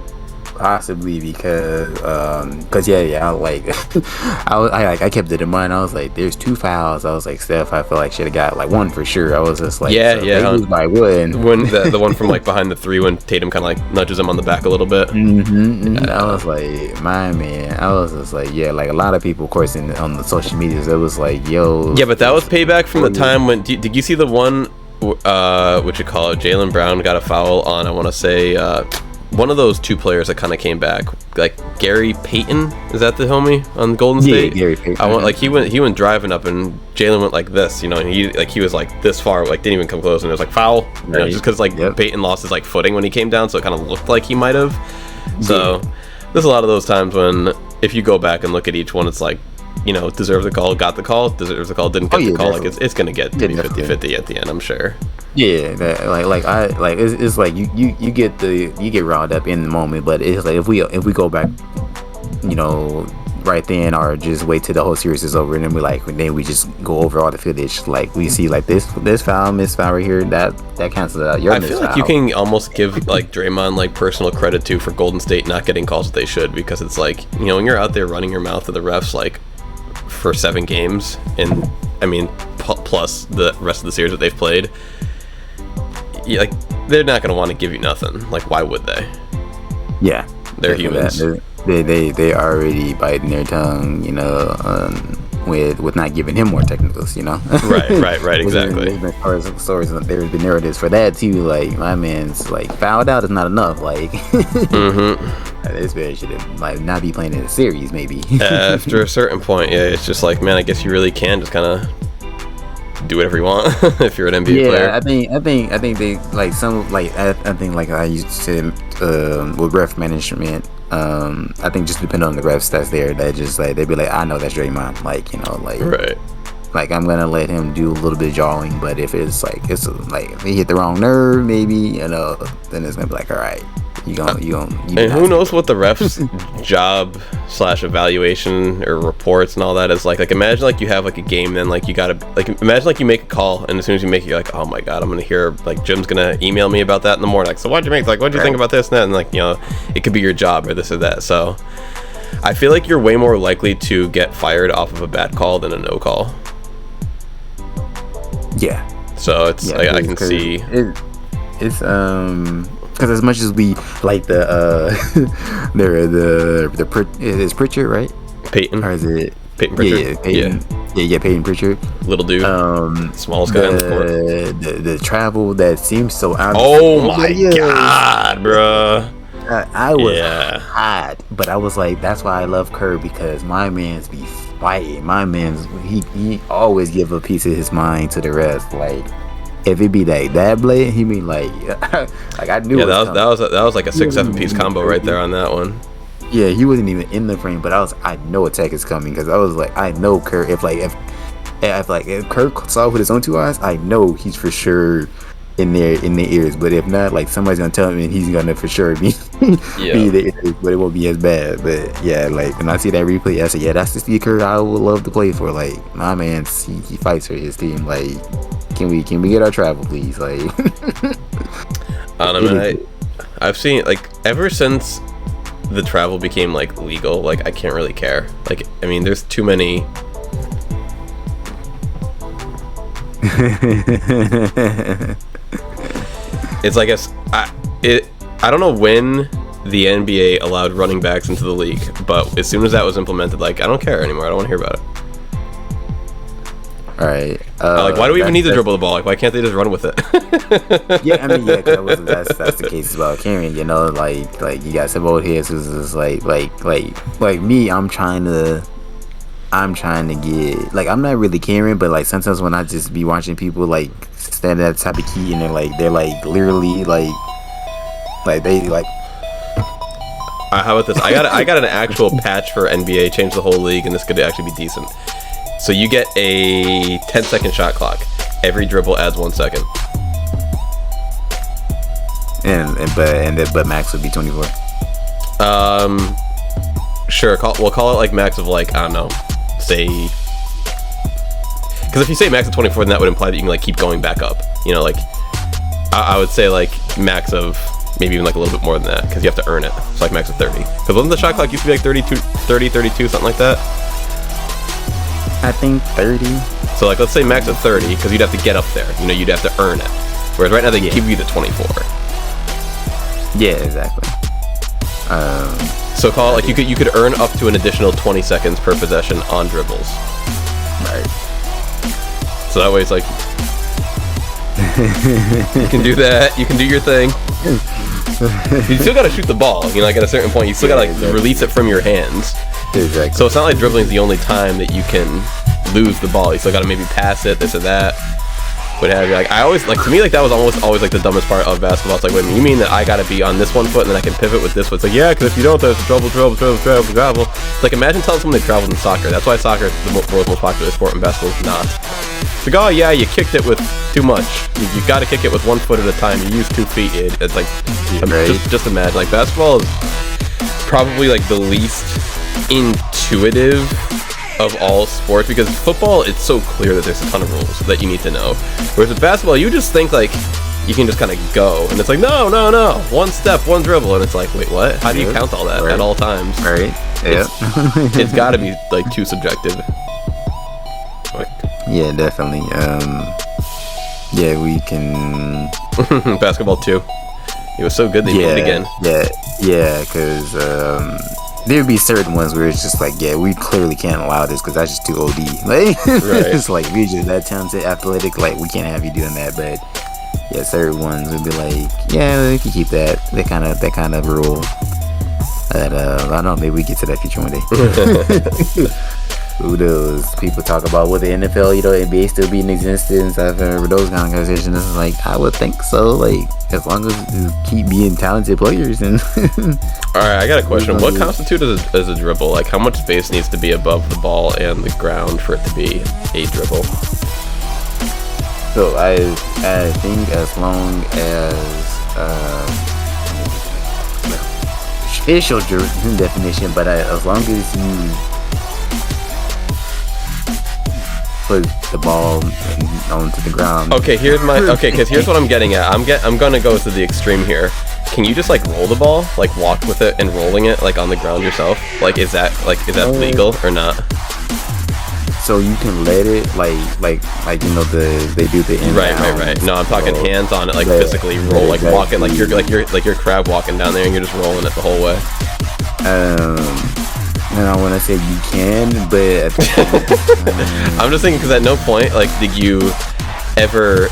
Possibly because I kept it in mind. I was like, there's 2 fouls. I was like, Steph, I feel like should have got like 1 for sure. I was just like, by one. When the one from like behind the 3 when Tatum kind of like nudges him on the back a little bit. I was like, my man. I was just like, yeah, like a lot of people, of course, on the social medias, it was like, yo. Yeah, but that was payback from the time when did you see the one? What you call it? Jaylen Brown got a foul on, I want to say. One of those 2 players that kind of came back, like Gary Payton, is that the homie on Golden State? Yeah, Gary Payton. He went driving up, and Jalen went like this, and he was like this far, like didn't even come close, and it was like foul, just because Payton lost his like footing when he came down, so it kind of looked like he might have. So there's a lot of those times when if you go back and look at each one, it's like, deserves the call, got the call, deserves the call, didn't get the call. Definitely. Like it's gonna get to be 50-50 at the end, I'm sure. Yeah, it's like you get riled up in the moment, but it's like if we go back, right then, or just wait till the whole series is over, and then we just go over all the footage, like we see like this foul, miss foul right here, that cancels out your miss foul. I feel like you can almost give like Draymond like personal credit too for Golden State not getting calls that they should, because it's like, when you're out there running your mouth to the refs like for 7 games, and I mean plus the rest of the series that they've played, like they're not going to want to give you nothing. Like, why would they? Yeah, they're humans. They already biting their tongue, you know, with not giving him more technicals, you know. right, exactly. There's been stories, there's been narratives for that too. Like, my man's like, fouled out is not enough. Like, this man should have like not be playing in the series, maybe. After a certain point, yeah, it's just like, man, I guess you really can just kind of do whatever you want if you're an NBA player. I think they like some like I think like I used to with ref management. I think just depending on the refs that's there, that just like they'd be like, I know that's Draymond, like, you know, like right. Like, I'm gonna let him do a little bit of jawing, but if it's like if he hit the wrong nerve, maybe, you know, then it's gonna be like, all right, you and who knows what the refs job / evaluation or reports and all that is like. Like, imagine like you have like a game, then like you gotta like imagine like you make a call, and as soon as you make it, you're like, oh my god, I'm gonna hear like Jim's gonna email me about that in the morning. Like, so what'd you make? Like, what'd you think about this and that? And like, you know, it could be your job or this or that. So I feel like you're way more likely to get fired off of a bad call than a no call. Yeah. So it's I can see it's because as much as we like the is Pritchard, right? Peyton, or is it Peyton Pritchard? Yeah, Peyton. Yeah, Peyton Pritchard. Little dude, smallest guy on the court. The travel that seems so out. Oh my god, bro! I was hot, but I was like, that's why I love Kerr, because my man's be fighting. My man's he always give a piece of his mind to the rest. Like, if it be that blade, he mean like like I knew. Yeah, that was like a 6-7 piece combo right there on that one. Yeah, he wasn't even in the frame, but I know attack is coming, because I was like, I know Kerr. If Kerr saw with his own 2 eyes, I know he's for sure in their ears. But if not, like, somebody's gonna tell him, and he's gonna for sure be the ears, but it won't be as bad. But yeah, like, when I see that replay, I said, yeah, that's the Steve Kerr I would love to play for. Like, my man, he fights for his team. Like, can we get our travel, please? Like, I don't know, man. I've seen, like, ever since the travel became like legal, like, I can't really care. Like, I mean, there's too many. It's like I don't know when the NBA allowed running backs into the league, but as soon as that was implemented, like, I don't care anymore. I don't want to hear about it. All right. Like, why do we even need to dribble the ball? Like, why can't they just run with it? Yeah, I mean, yeah, that's the case about carrying. You know, like you got some old heads who's just like me. I'm trying to get, like, I'm not really caring, but like sometimes when I just be watching people like stand at the type of key, and they're like literally like they like. How about this? I got an actual patch for NBA, change the whole league, and this could actually be decent. So you get a 10-second shot clock. Every dribble adds 1 second. But max would be 24. Sure. We'll call it like max of, like, I don't know, say, because if you say max of 24, then that would imply that you can like keep going back up. You know, like I would say like max of maybe even like a little bit more than that, because you have to earn it. So like max of 30. Because wasn't the shot clock used to be like 32, something like that? I think 30. So like, let's say max of 30, because you'd have to get up there. You know, you'd have to earn it. Whereas right now they give you the 24. Yeah, exactly. So call it like you could earn up to an additional 20 seconds per possession on dribbles. Right. So that way it's like you can do that. You can do your thing. You still gotta shoot the ball. You know, like at a certain point, you still gotta like release it from your hands. Exactly. So it's not like dribbling is the only time that you can lose the ball. You still gotta maybe pass it, this or that, what have you. Like, I always, like, to me, like, that was almost always like the dumbest part of basketball. It's like, wait, you mean that I gotta be on this one foot and then I can pivot with this foot? It's like, yeah, because if you don't, there's travel. It's like, imagine telling someone they traveled in soccer. That's why soccer is the world's most popular sport, and basketball is not. It's like, oh yeah, you kicked it with too much. You gotta kick it with 1 foot at a time. You use 2 feet. It's like, just imagine. Like, basketball is probably like the least intuitive of all sports, because football, it's so clear that there's a ton of rules that you need to know, whereas with basketball you just think like you can just kind of go, and it's like no, 1 step, 1 dribble, and it's like, wait, what? How do you count all that at all times? Right. Yeah. It's got to be like too subjective. Like, Yeah, definitely. Yeah, we can. Basketball 2. It was so good they played again. Yeah, because there'd be certain ones where it's just like, yeah, we clearly can't allow this because that's just too OD. Like, Right. it's like we're just that talented, athletic. Like, we can't have you doing that. But yeah, certain ones would be like, yeah, we can keep that. That kind of rule. That I don't know. Maybe we get to that future one day. Who knows? People talk about will the NFL, NBA still be in existence after those kind of conversations. It's like, I would think so. Like, as long as you keep being talented players. And all right, I got a question. What constitutes as a dribble? Like, how much space needs to be above the ball and the ground for it to be a dribble? So I think as long as official definition, but as long as you put the ball onto the ground. Okay, because here's what I'm getting at. I'm gonna go to the extreme here. Can you just like roll the ball, like walk with it and rolling it like on the ground yourself? Like is that legal or not? So you can let it they do the inbound. Right. No, I'm talking hands on it, like physically roll, like walking, like you're crab walking down there and you're just rolling it the whole way. And I want to say you can, but I'm just thinking because at no point did you ever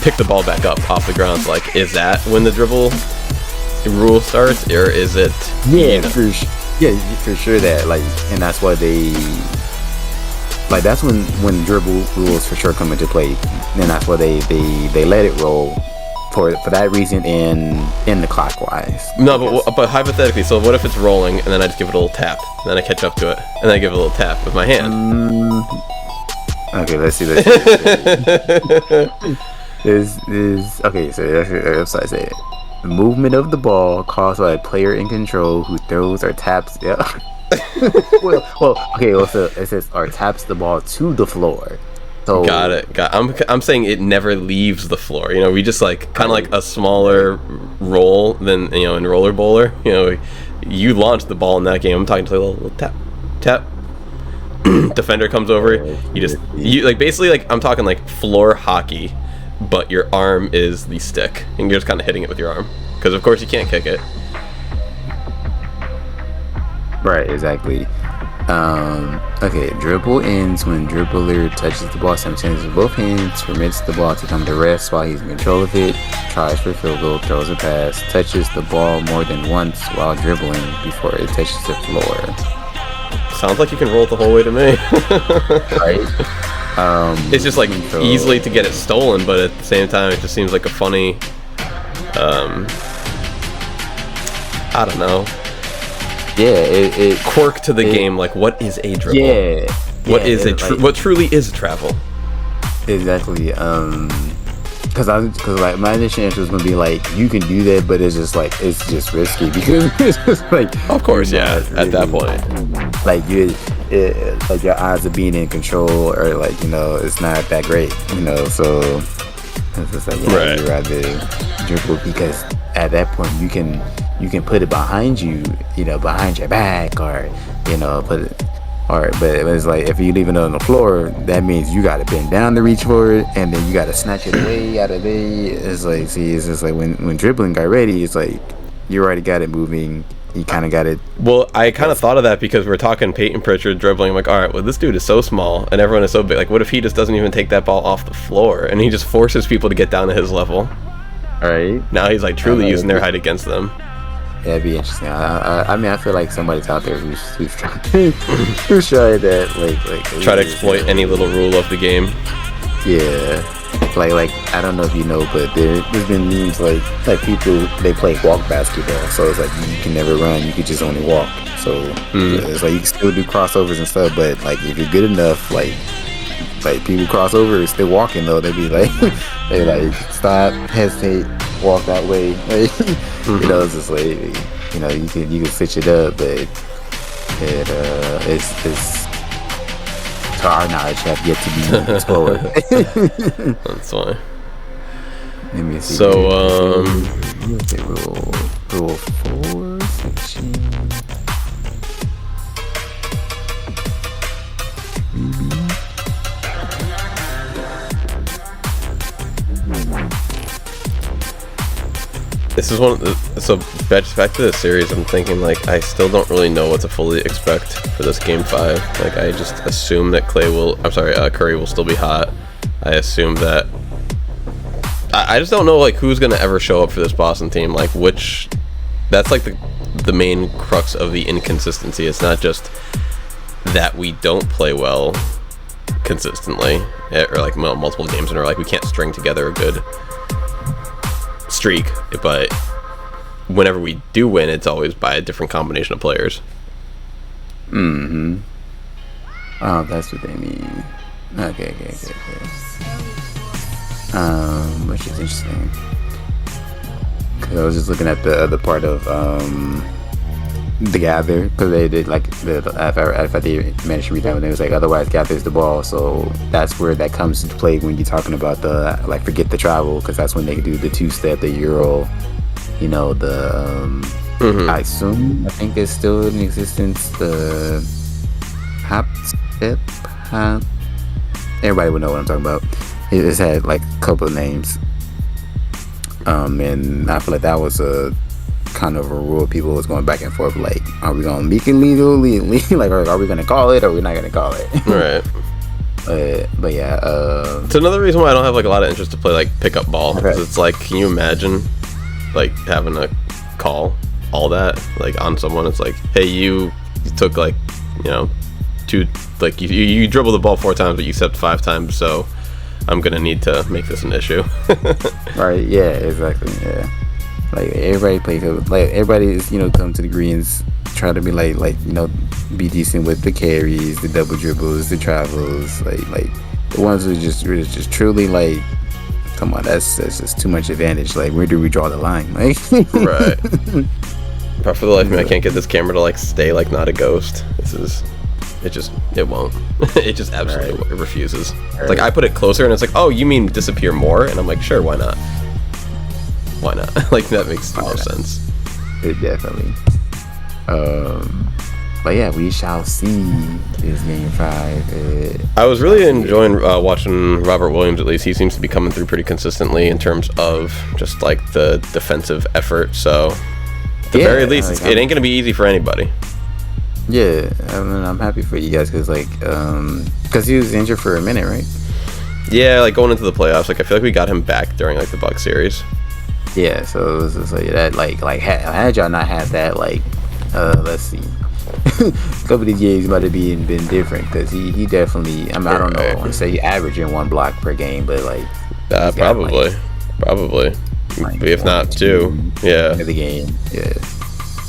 pick the ball back up off the ground. So, like, is that when the dribble rule starts, or is it? Yeah, for sure that and that's why they that's when dribble rules for sure come into play. And that's why they let it roll. For that reason in the clockwise. No, but hypothetically, so what if it's rolling and then I just give it a little tap, and then I catch up to it, and then I give it a little tap with my hand? Okay, let's see. Okay, so that's what I say. The movement of the ball caused by a player in control who throws or taps. Yeah. So it says or taps the ball to the floor. So, got it. I'm saying it never leaves the floor. We just kind of like a smaller roll than in roller bowler. You launch the ball in that game. I'm talking to a little tap. Defender comes over. You basically I'm talking like floor hockey, but your arm is the stick, and you're just kind of hitting it with your arm because of course you can't kick it. Right. Exactly. Okay, dribble ends when dribbler touches the ball simultaneously with both hands, permits the ball to come to rest while he's in control of it, tries for field goal, throws a pass, touches the ball more than once while dribbling before it touches the floor. Sounds like you can roll it the whole way to me. Right? It's just easily to get it stolen, but at the same time it just seems like a funny I don't know. Yeah, it quirk to the game. Like, what is a dribble? Yeah. What truly is travel? Exactly. Because my initial answer was gonna be you can do that, but it's just risky because it's just of course, yeah. At that point, your odds of being in control or it's not that great. So it's just right. You'd rather dribble because at that point you can put it behind you, behind your back, or put it, but it's if you leave it on the floor, that means you got to bend down to reach for it, and then you got to snatch it away out of there. It's it's just when dribbling got ready, it's you already got it moving. You kind of got it. Well, I kind of thought of that because we're talking Peyton Pritchard dribbling. I'm like, all right, well, this dude is so small, and everyone is so big. What if he just doesn't even take that ball off the floor, and he just forces people to get down to his level? All right. Now he's truly using their height against them. Yeah, it'd be interesting. I feel like somebody's out there who's trying that try to exploit any little rule of the game. Yeah, I don't know if you know, but there's been memes people they play walk basketball, so it's you can never run, you could just only walk. So it's you can still do crossovers and stuff, but if you're good enough, people cross over still walking though. They be they stop, hesitate, walk that way. It's just you can switch it up, but it's to our knowledge have yet to be explored. That's fine. Let me see. So rule 4 section. Maybe. this is one of the, so back to this series, I'm thinking like I still don't really know what to fully expect for this game 5. Like I just assume that Curry will still be hot. I assume that I just don't know like who's gonna ever show up for this Boston team. Like that's like the main crux of the inconsistency. It's not just that we don't play well consistently or like multiple games in a row. Like we can't string together a good streak, but whenever we do win, it's always by a different combination of players. Oh, that's what they mean. Okay. Which is interesting. Because I was just looking at the other part of the gather, because they did like after they managed to read that one, it was like otherwise gathers the ball, so that's where that comes into play when you're talking about the like forget the travel, because that's when they do the 2-step, the Euro, you know, the I think it's still in existence, the hop step. Everybody would know what I'm talking about. It just had like a couple of names, and I feel like that was a kind of a rule people was going back and forth, like, are we gonna make it legally, like, or are we gonna call it, or are we not gonna call it? Right. But yeah, it's another reason why I don't have like a lot of interest to play like pickup ball, because it's like, can you imagine like having to call all that like on someone? It's like, hey, you took like, you know, like you dribble the ball 4 times but you stepped 5 times, so I'm gonna need to make this an issue. Right, yeah, exactly, yeah. Like everybody plays, like everybody is, you know, come to the greens, try to be like you know, be decent with the carries, the double dribbles, the travels, like the ones who just truly like, come on, that's just too much advantage. Like, where do we draw the line? Like, right. But for the life of me, I can't get this camera to like stay like not a ghost. It won't. It just absolutely refuses. Right. Like I put it closer and it's like, oh, you mean disappear more? And I'm like, sure, why not? Like that makes the most sense. It definitely. But yeah, we shall see this game 5. I was really enjoying watching Robert Williams. At least he seems to be coming through pretty consistently in terms of just like the defensive effort. So at the very least, like, it ain't gonna be easy for anybody. Yeah, I mean, I'm happy for you guys, because like, because he was injured for a minute, right? Yeah, like going into the playoffs, like I feel like we got him back during like the Bucks series. Yeah, so it was just like that, like had y'all not had that, like, let's see, a couple of these games might have been different, because he definitely, I mean, I don't know, I want to say he averaging 1 block per game, but like, probably, like, if not 2, yeah. The game, yeah.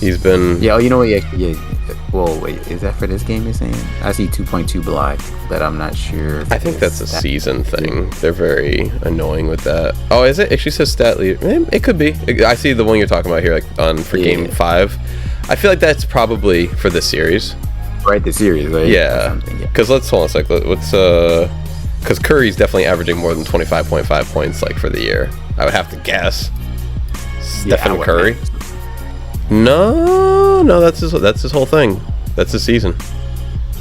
He's been. Yeah, oh, you know what? Yeah. Whoa, wait. Is that for this game you're saying? I see 2.2 block, but I'm not sure. I think that's a season thing. They're very annoying with that. Oh, is it? It actually says stat lead. It could be. I see the one you're talking about here, like for game 5. I feel like that's probably for this series. Right, the series, right? Yeah. Because let's hold on a sec. Because Curry's definitely averaging more than 25.5 points, like for the year. I would have to guess. Stephen Curry. No, that's his whole thing. That's his season.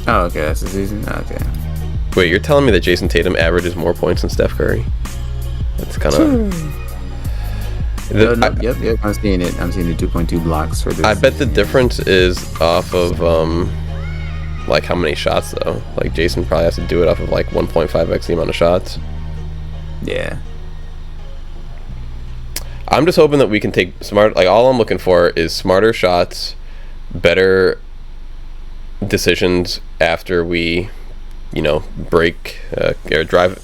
Oh, okay, that's the season. Okay. Wait, you're telling me that Jason Tatum averages more points than Steph Curry? That's kind of. Yep. I'm seeing it. I'm seeing the 2.2 blocks for this. I bet the difference is off of like how many shots though. Like Jason probably has to do it off of like 1.5x the amount of shots. Yeah. I'm just hoping that we can take smart. Like all I'm looking for is smarter shots, better decisions after we, you know, break or drive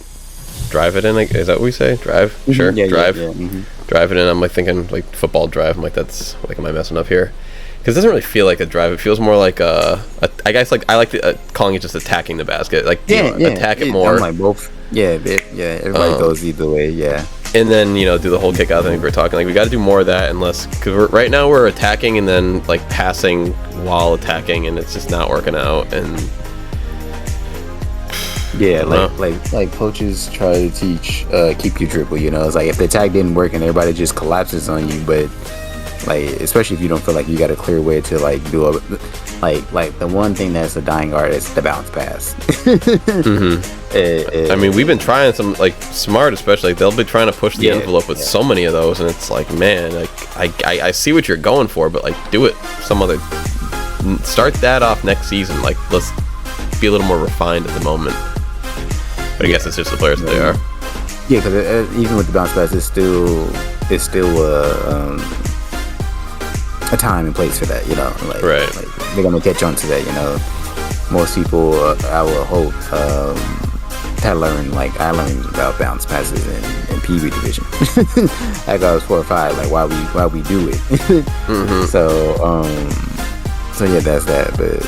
it in. Like, is that what we say? Drive, sure, yeah, drive, yeah. Drive it in. I'm like thinking like football drive. I'm like, that's like, am I messing up here? Because it doesn't really feel like a drive. It feels more like I guess like I like calling it just attacking the basket. Like attack it more. I'm like both. Yeah. Everybody goes either way. Yeah. And then, you know, do the whole kick out thing we're talking. Like, we got to do more of that, because right now we're attacking and then like passing while attacking, and it's just not working out. And yeah, like coaches try to teach keep you dribble. You know, it's like if the attack didn't work and everybody just collapses on you, but Like, especially if you don't feel like you got a clear way to like do a like the one thing that's a dying art is the bounce pass. I mean, we've been trying some like smart, especially like, they'll be trying to push the envelope with so many of those, and it's like, man, like I see what you're going for, but like do it some other. Start that off next season. Like, let's be a little more refined at the moment. But I guess it's just the players that they are. Yeah, because even with the bounce pass, it's still a time and place for that, you know. Like, right. Like, they're gonna catch on to that, you know. Most people, I would hope, had learned. Like, I learned about bounce passes in PB division. Like I was 4 or 5. Like, why we do it. So yeah, that's that. But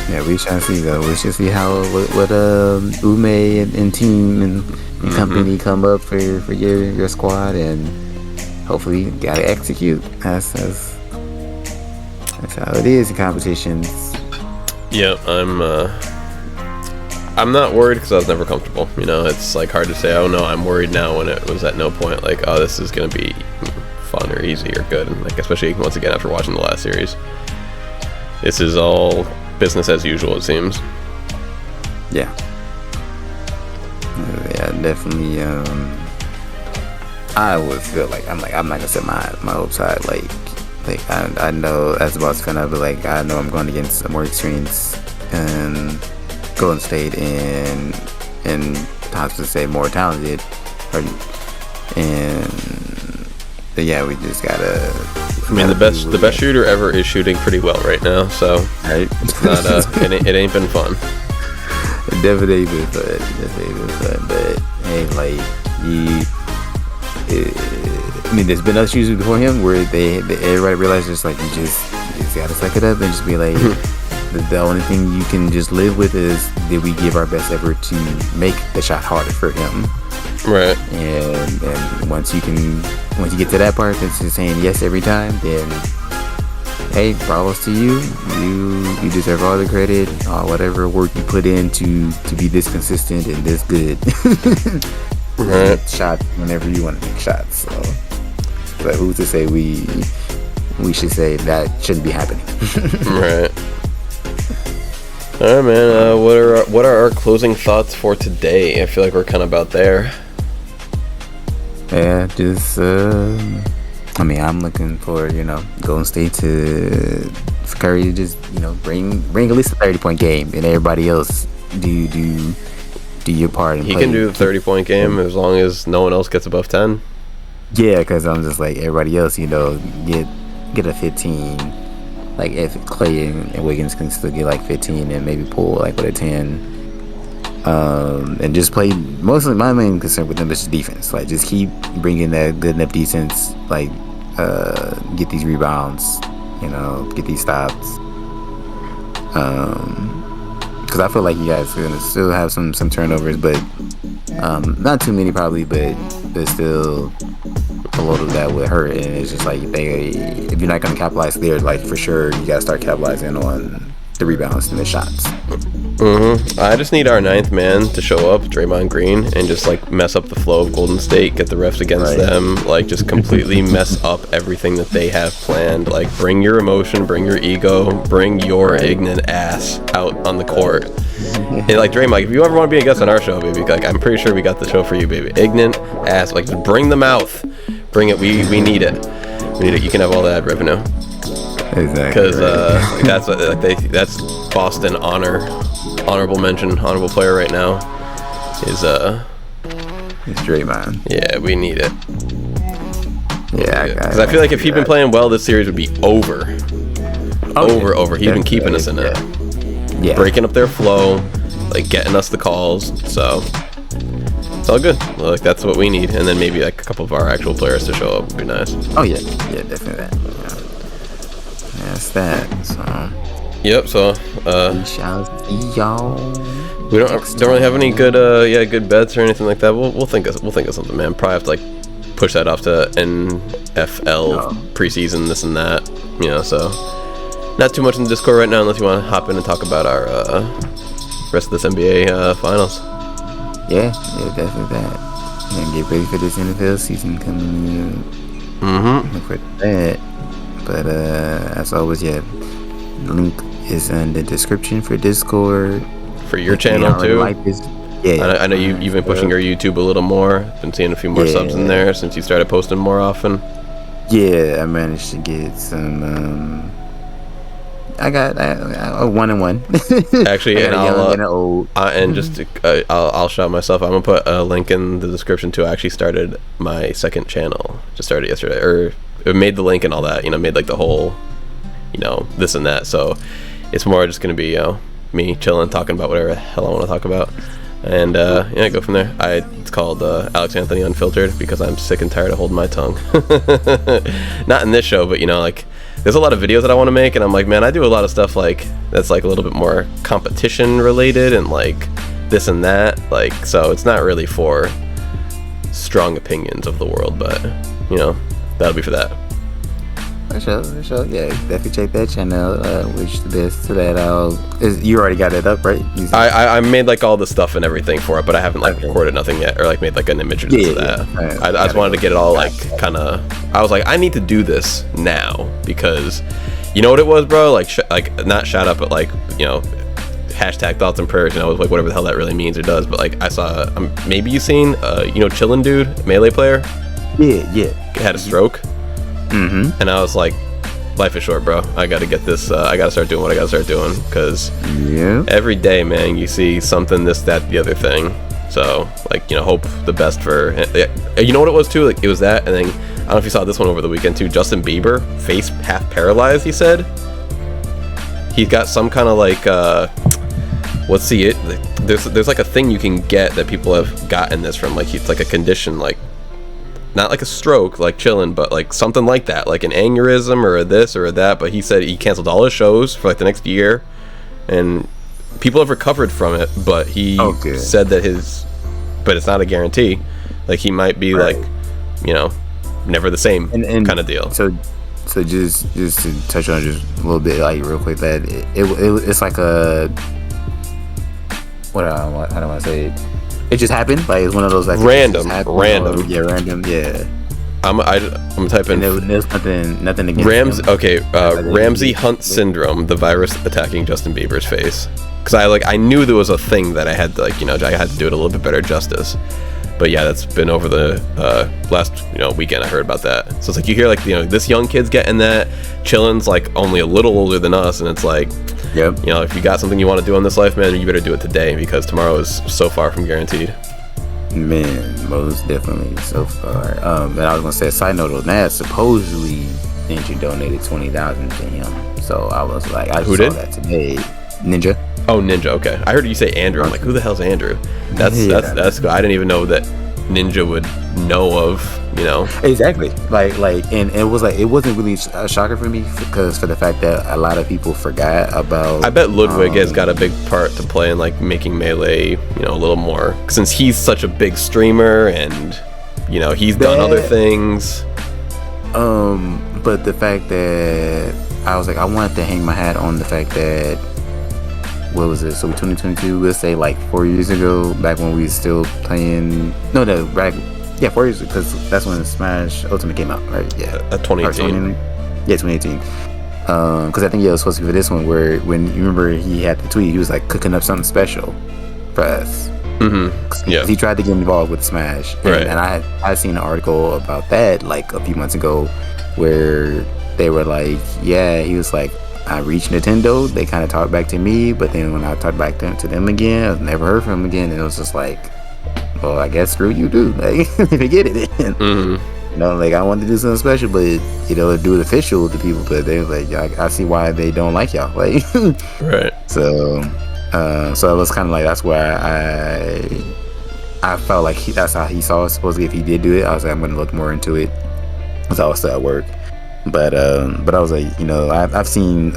yeah, we shall see though. We should see what Ume and team and company come up for your squad, and hopefully you gotta execute. That's how it is in competitions. Yeah, I'm not worried because I was never comfortable. You know, it's like hard to say, oh no, I'm worried now, when it was at no point like, oh, this is gonna be fun or easy or good. And like, especially once again after watching the last series, this is all business as usual, it seems. Yeah, definitely. I would feel like I'm not gonna set my hopes high. Like I know as a boss fan, I'd be like, I know I'm going against a more experienced Golden State and perhaps to say more talented, but yeah, we just gotta. I mean, the best shooter ever is shooting pretty well right now, so right. It's not it ain't been fun. It definitely ain't been fun. But hey, like I mean, there's been other shooters before him where everybody realized just like you just gotta suck it up and just be like, the only thing you can just live with is that we give our best effort to make the shot harder for him. Right. And once you get to that part that's just saying yes every time, then hey, bravos to you. You deserve all the credit, whatever work you put in to be this consistent and this good. Right. Shot whenever you want to make shots. So, but who's to say we should say that shouldn't be happening? Right. All right, man. What are our closing thoughts for today? I feel like we're kind of about there. Yeah, just I mean, I'm looking for Golden State for Curry to just bring at least a 30-point game, and everybody else do your part. And he can do the 30-point game as long as no one else gets above 10. Yeah, because I'm just like everybody else, get a 15. Like if Clay and Wiggins can still get like 15 and maybe pull like with a 10. And just play. Mostly my main concern with them is just defense. Like just keep bringing that good enough defense. Like get these rebounds, get these stops. Because I feel like you guys are gonna still have some turnovers, but not too many probably, but still a lot of that would hurt. And it's just like if you're not gonna capitalize there, like for sure you gotta start capitalizing on the rebounds and the shots. I just need our 9th man to show up, Draymond Green, and just like mess up the flow of Golden State, get the refs against them, like just completely mess up everything that they have planned. Like bring your emotion, bring your ego, bring your Ign'ant ass out on the court. And like Draymond, if you ever want to be a guest on our show, baby, like I'm pretty sure we got the show for you, baby. Ign'ant ass, like just bring the mouth, bring it. We need it. We need it. You can have all that revenue. Exactly. Because that's Boston honorable mention, honorable player right now is it's Draymond. Yeah, we need it. Yeah, because I feel like if he'd been playing well, this series would be over. Over. He's been keeping us in it. Yeah. Breaking up their flow, like getting us the calls. So it's all good. Like that's what we need, and then maybe like a couple of our actual players to show up would be nice. Oh yeah, definitely that. That's that. So. Yep. So we shall see y'all. We don't really have any good bets or anything like that. We'll think of something, man. Probably have to like push that off to NFL preseason, this and that. So not too much in the Discord right now, unless you want to hop in and talk about our rest of this NBA finals. Yeah, definitely that. And get ready for this NFL season coming in. Mm-hmm. For that. But as always, yeah, the link is in the description for Discord. For your channel too. Like this, yeah. I know you've been pushing your YouTube a little more. Been seeing a few more subs in there since you started posting more often. Yeah, I managed to get some. I got a 1 and 1. Actually, and I'll I'll shout myself. I'm gonna put a link in the description too. I actually started my second channel. Just started yesterday, or it made the link and all that. Made like the whole, this and that. So it's more just gonna be me chilling, talking about whatever the hell I want to talk about, and go from there. It's called AlexAnthony Unfiltered because I'm sick and tired of holding my tongue. Not in this show, but there's a lot of videos that I want to make, and I'm like, man, I do a lot of stuff like that's like a little bit more competition related and like this and that, like, so it's not really for strong opinions of the world, but that'll be for that. For sure. Yeah, definitely check that channel. Wish the best to that. You already got it up, right? I made like all the stuff and everything for it, but I haven't like recorded nothing yet, or like made like an image or of that. Right. I just wanted to get it all like kind of. I was like, I need to do this now because, you know what it was, bro? Like not shout out, but like hashtag thoughts and prayers. Like whatever the hell that really means or does. But like I saw, maybe you seen, Chillin' Dude, Melee player. Yeah. Had a stroke. Mm-hmm. And I was like, life is short, bro. I gotta get this. I gotta start doing what I gotta start doing because every day, man, you see something, this, that, the other thing. So like, hope the best for. You know what it was too? Like it was that, and then I don't know if you saw this one over the weekend too. Justin Bieber, face half paralyzed. He said he's got some kind of like there's like a thing you can get that people have gotten this from. Like it's like a condition, like. Not like a stroke, like chilling, but like something like that, like an aneurysm or a this or a that. But he said he canceled all his shows for like the next year, and people have recovered from it. But he said that but it's not a guarantee. Like he might be like, never the same and kind of deal. So just to touch on just a little bit, like real quick, that it's like a how do I say it? It just happened. Like it's one of those like random. Yeah. I'm typing. There's nothing against Ramsey Hunt syndrome, the virus attacking Justin Bieber's face. Because I knew there was a thing that I had to I had to do it a little bit better justice. But yeah, that's been over the last weekend. I heard about that. So it's like you hear like this young kid's getting that. Chillin's like only a little older than us, and it's like. Yep. If you got something you want to do in this life, man, you better do it today because tomorrow is so far from guaranteed. Man, most definitely so far. And I was gonna say a side note on that. Supposedly, Ninja donated $20,000 to him. So I was like, I just saw that today. Ninja. Oh, Ninja. Okay, I heard you say Andrew. I'm like, who the hell's Andrew? That's good. I didn't even know that Ninja would know of. Exactly. Like, and it wasn't really a shocker for me because for the fact that a lot of people forgot about. I bet Ludwig has got a big part to play in like making Melee, a little more since he's such a big streamer and he's done other things. But the fact that I was like, I wanted to hang my hat on the fact that. What was it? So 2022, let's say like 4 years ago, back when we were still playing. Yeah, 4 years, because that's when Smash Ultimate came out, right? Yeah. 2018. Yeah, 2018. Because I think it was supposed to be for this one where when you remember he had the tweet, he was like cooking up something special for us. Mm-hmm. Yeah. He tried to get involved with Smash, and I seen an article about that like a few months ago, where they were like, yeah, he was like, I reached Nintendo, they kind of talked back to me, but then when I talked back to them again, I never heard from them again, and it was just like, well, I guess screw you, dude. Like, forget it. Mm-hmm. Like I wanted to do something special, but do it official to people. But they're like, I see why they don't like y'all. Like, right. So it was kind of like that's why I felt like that's how he saw it. Supposedly, if he did do it, I was like, I'm gonna look more into it because I was still at work. But I was like, I've seen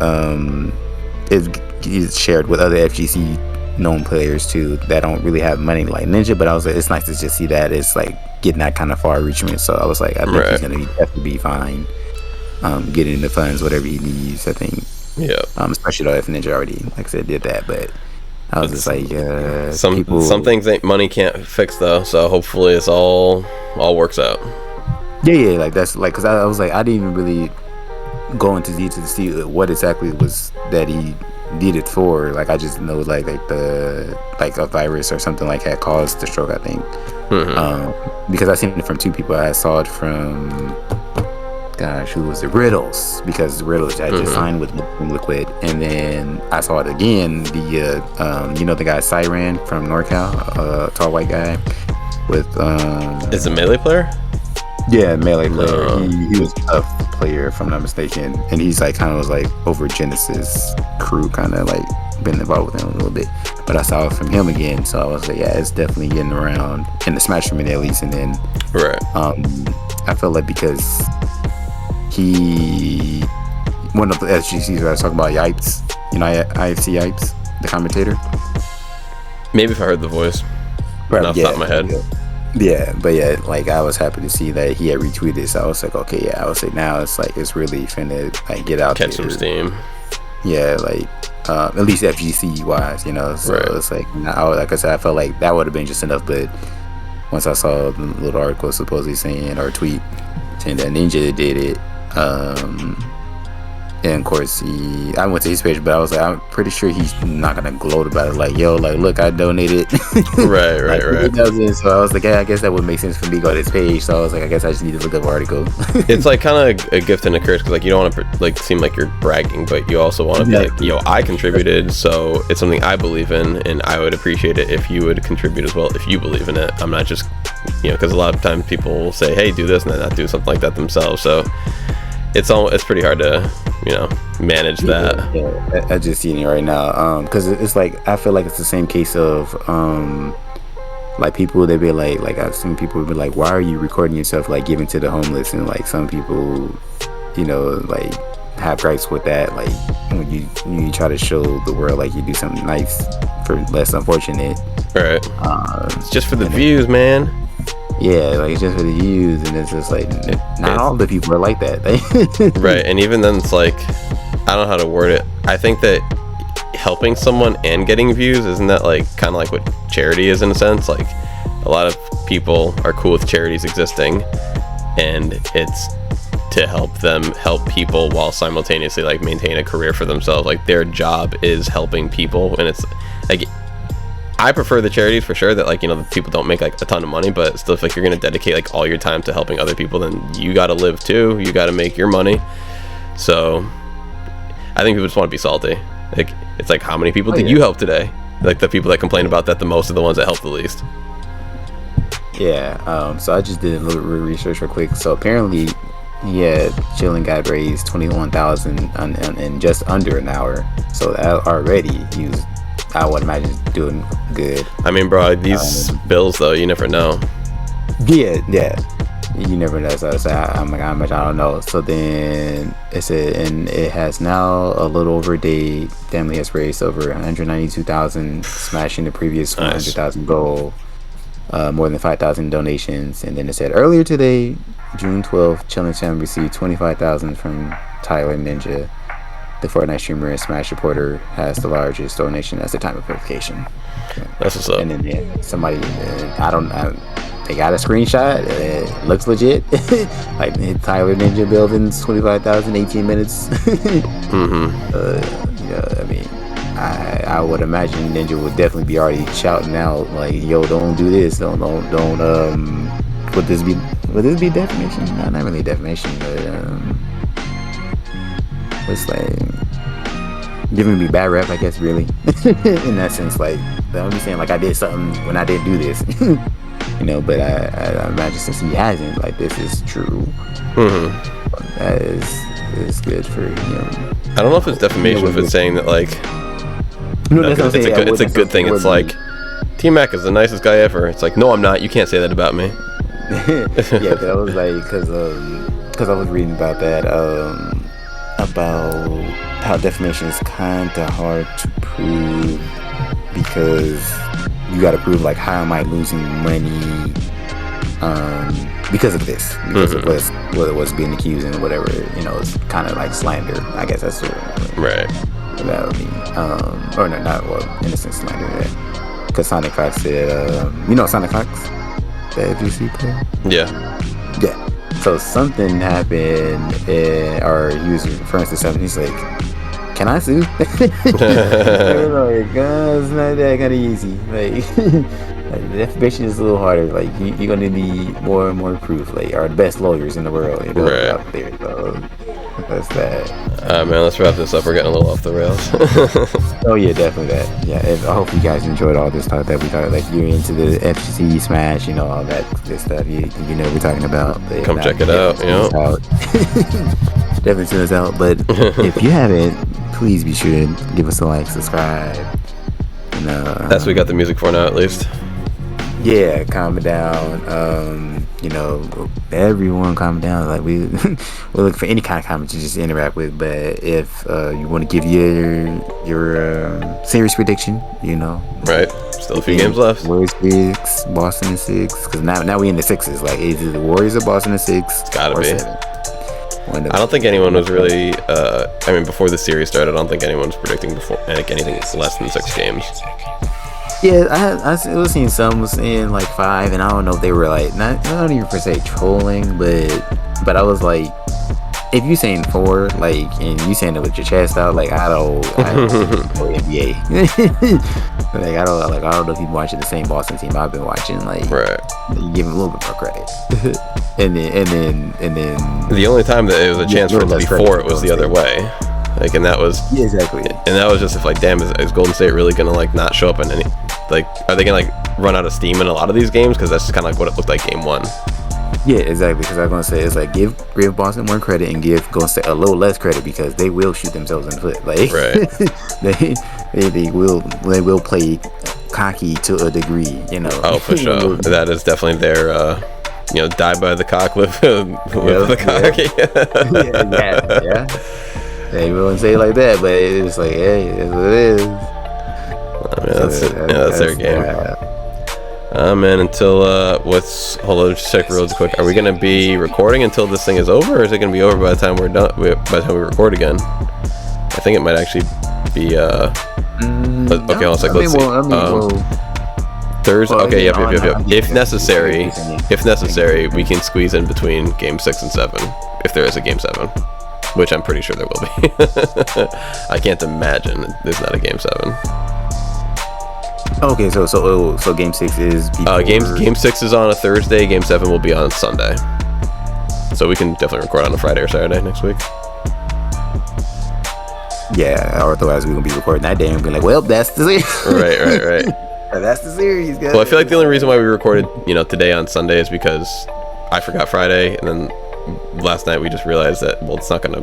it's shared with other FGC known players too that don't really have money like Ninja, but I was like, it's nice to just see that it's like getting that kind of far reachment. So I was like, I think he's gonna definitely be fine getting the funds whatever he needs. I think especially though if Ninja already, like I said, did that. But I was just like, some things ain't money can't fix though, so hopefully it's all works out. Yeah, like that's like, because I was like, I didn't even really go into detail to see what exactly was that he did it for. Like I just know like a virus or something like that caused the stroke, I think. Because I seen it from two people. I saw it from, gosh, who was it? Riddles, because Riddles I just signed with Liquid, and then I saw it again. The guy Siren from NorCal, tall white guy with is a melee player. Yeah, melee player. He was a tough player, if I'm not mistaken, and he's like kind of was like over Genesis crew, kind of like been involved with him a little bit. But I saw it from him again, so I was like, yeah, it's definitely getting around in the Smash community at least. And then, I felt like because one of the SGCs I was talking about, Yipes, IFC Yipes, the commentator. Maybe if I heard the voice, off the top of my head. Yeah, but yeah, like I was happy to see that he had retweeted. So I was like, okay, yeah, I would say now it's like it's really finna like get out catch some steam. Yeah, like at least FGC wise, So it's like like I said, I felt like that would have been just enough. But once I saw the little article supposedly saying or tweet saying that Ninja did it, and of course I went to his page, but I was like, I'm pretty sure he's not gonna gloat about it. Like, yo, like look, I donated. right. He doesn't. So I was like, yeah, I guess that would make sense for me to go to his page. So I was like, I guess I just need to look up the article. It's like kind of a gift and a curse, because like you don't want to like seem like you're bragging, but you also want to be like, yo, I contributed, so it's something I believe in, and I would appreciate it if you would contribute as well if you believe in it. I'm not just because a lot of times people will say, hey, do this, and then not do something like that themselves. So it's pretty hard to manage that. Yeah, I just seen it right now because it's like I feel like it's the same case of like people, they be like I've seen people be like, why are you recording yourself like giving to the homeless? And like some people like have gripes with that, like when you try to show the world like you do something nice for less unfortunate, right? It's just for the views, man. Yeah, like it's just for the views, and it's just like not all the people are like that. Right, and even then it's like, I don't know how to word it. I think that helping someone and getting views, isn't that like kind of like what charity is in a sense? Like a lot of people are cool with charities existing, and it's to help them help people while simultaneously like maintain a career for themselves. Like their job is helping people, and it's like, I prefer the charities for sure that like the people don't make like a ton of money, but still if like you're gonna dedicate like all your time to helping other people, then you gotta live too, you gotta make your money. So I think people just want to be salty. Like it's like, how many people did you help today? Like the people that complain about that the most are the ones that help the least. Yeah, so I just did a little research real quick. So apparently Chillin got raised $21,000 in just under an hour. So that already he was, I would imagine, doing good. I mean, bro, these bills though, you never know. Yeah, you never know. So I'm like, I don't know. So then it said, and it has now a little over a day. Family has raised over 192,000, smashing the previous 100,000 goal. More than 5,000 donations. And then it said earlier today, June 12th, Chillin family received 25,000 from Tyler Ninja. The Fortnite streamer and Smash reporter has the largest donation at the time of verification. That's what's up. And then somebody, they got a screenshot. It looks legit. Like Tyler Ninja buildings, 25,000, 18 minutes. I mean, I would imagine Ninja would definitely be already shouting out like, "Yo, don't do this. Don't. Would this be defamation? No, not really defamation, but it's like giving me bad rep, I guess, really. In that sense, like I'm just saying, like I did something when I didn't do this, But I imagine since he hasn't, like this is true. That is good for him. I don't know if it's defamation if it's saying that like. It's a good thing. It's like T-Mac is the nicest guy ever. It's like, no, I'm not. You can't say that about me. Yeah, that was like because I was reading about that. About how defamation is kind of hard to prove because you got to prove like how am I losing money because of this, because of what it was being accused and whatever, it's kind of like slander, I guess that's what right that would mean. Or no, not innocent slander, because Sonic Fox said Sonic Fox, the FGC player. Yeah. so something happened, or he was referring to something. He's like, "Can I sue?" They were like, it's not that kind of easy. Like, like, the defamation is a little harder. Like, you're gonna need more and more proof. Like, are the best lawyers in the world, you know, Right. out there. So that's that. Man, let's wrap this up. We're getting a little off the rails. Oh yeah, definitely that. Yeah, I hope you guys enjoyed all this talk that we talked. Like, you're into the FC Smash, you know, all that good stuff. You know what we're talking about. But Come check it out. You know. Definitely tune us out. But if you haven't, please be sure to give us a like, subscribe. And, That's what we got the music for now, at least. yeah, calm down. You know, everyone calm down. Like, we we're looking for any kind of comment to just interact with. But if you want to give your series prediction, you know, Right. Still a few games left. Warriors 6, Boston in 6. Because now we in the 6s. Like, either the Warriors or Boston in 6. Gotta or be. 7. I don't think anyone was really. I mean, before the series started, I don't think anyone was predicting before like anything less than 6 games. Yeah, I was seeing some was in like 5, and I don't know if they were like not even per se trolling, but I was like, if you saying 4, like, and you saying it with your chest out, like, I don't know NBA. Like, I don't know if you're watching the same Boston team I've been watching. Like, Right. You give them a little bit more credit. and then The only time that it was a chance for it to be 4, it was the other way. Like, and that was. Yeah, exactly. And that was just if, like, damn, is Golden State really gonna like not show up in any? Like, are they gonna like run out of steam in a lot of these games? Because that's just kind of like what it looked like game 1. Yeah, exactly. Because I was gonna say, it's like, give Boston more credit and give Golden State a little less credit, because they will shoot themselves in the foot. Like, Right. they will play cocky to a degree, you know. Oh, for sure. That is definitely their die by the cock, live the cock. Yeah. They wouldn't say it like that, but it's like, hey, it's what it is. That's their game. Man, until hold on, just check real quick. Are we gonna be recording until this thing is over, or is it gonna be over by the time we're done? By the time we record again? I think it might actually be. Okay, let's see. Thursday. Okay, yep. If necessary, we can squeeze in between game 6 and 7, if there is a game 7, which I'm pretty sure there will be. I can't imagine there's not a game 7. Okay, so game 6 is before... game 6 is on a Thursday. Game 7 will be on Sunday. So we can definitely record on a Friday or Saturday next week. Yeah, or otherwise we're gonna be recording that day and be like, well, that's the series. Right. That's the series, guys. Well, I feel like the only reason why we recorded, today on Sunday is because I forgot Friday, and then last night we just realized that, well, it's not gonna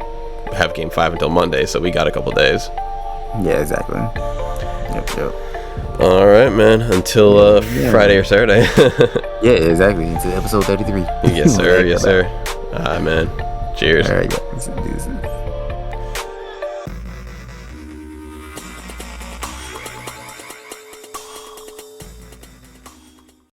have game 5 until Monday, so we got a couple days. Yeah, exactly. Yep. All right, man. Until Friday or Saturday. Yeah, exactly. Until episode 33. Yes, sir. Yes, sir. Man. Cheers. All right, guys.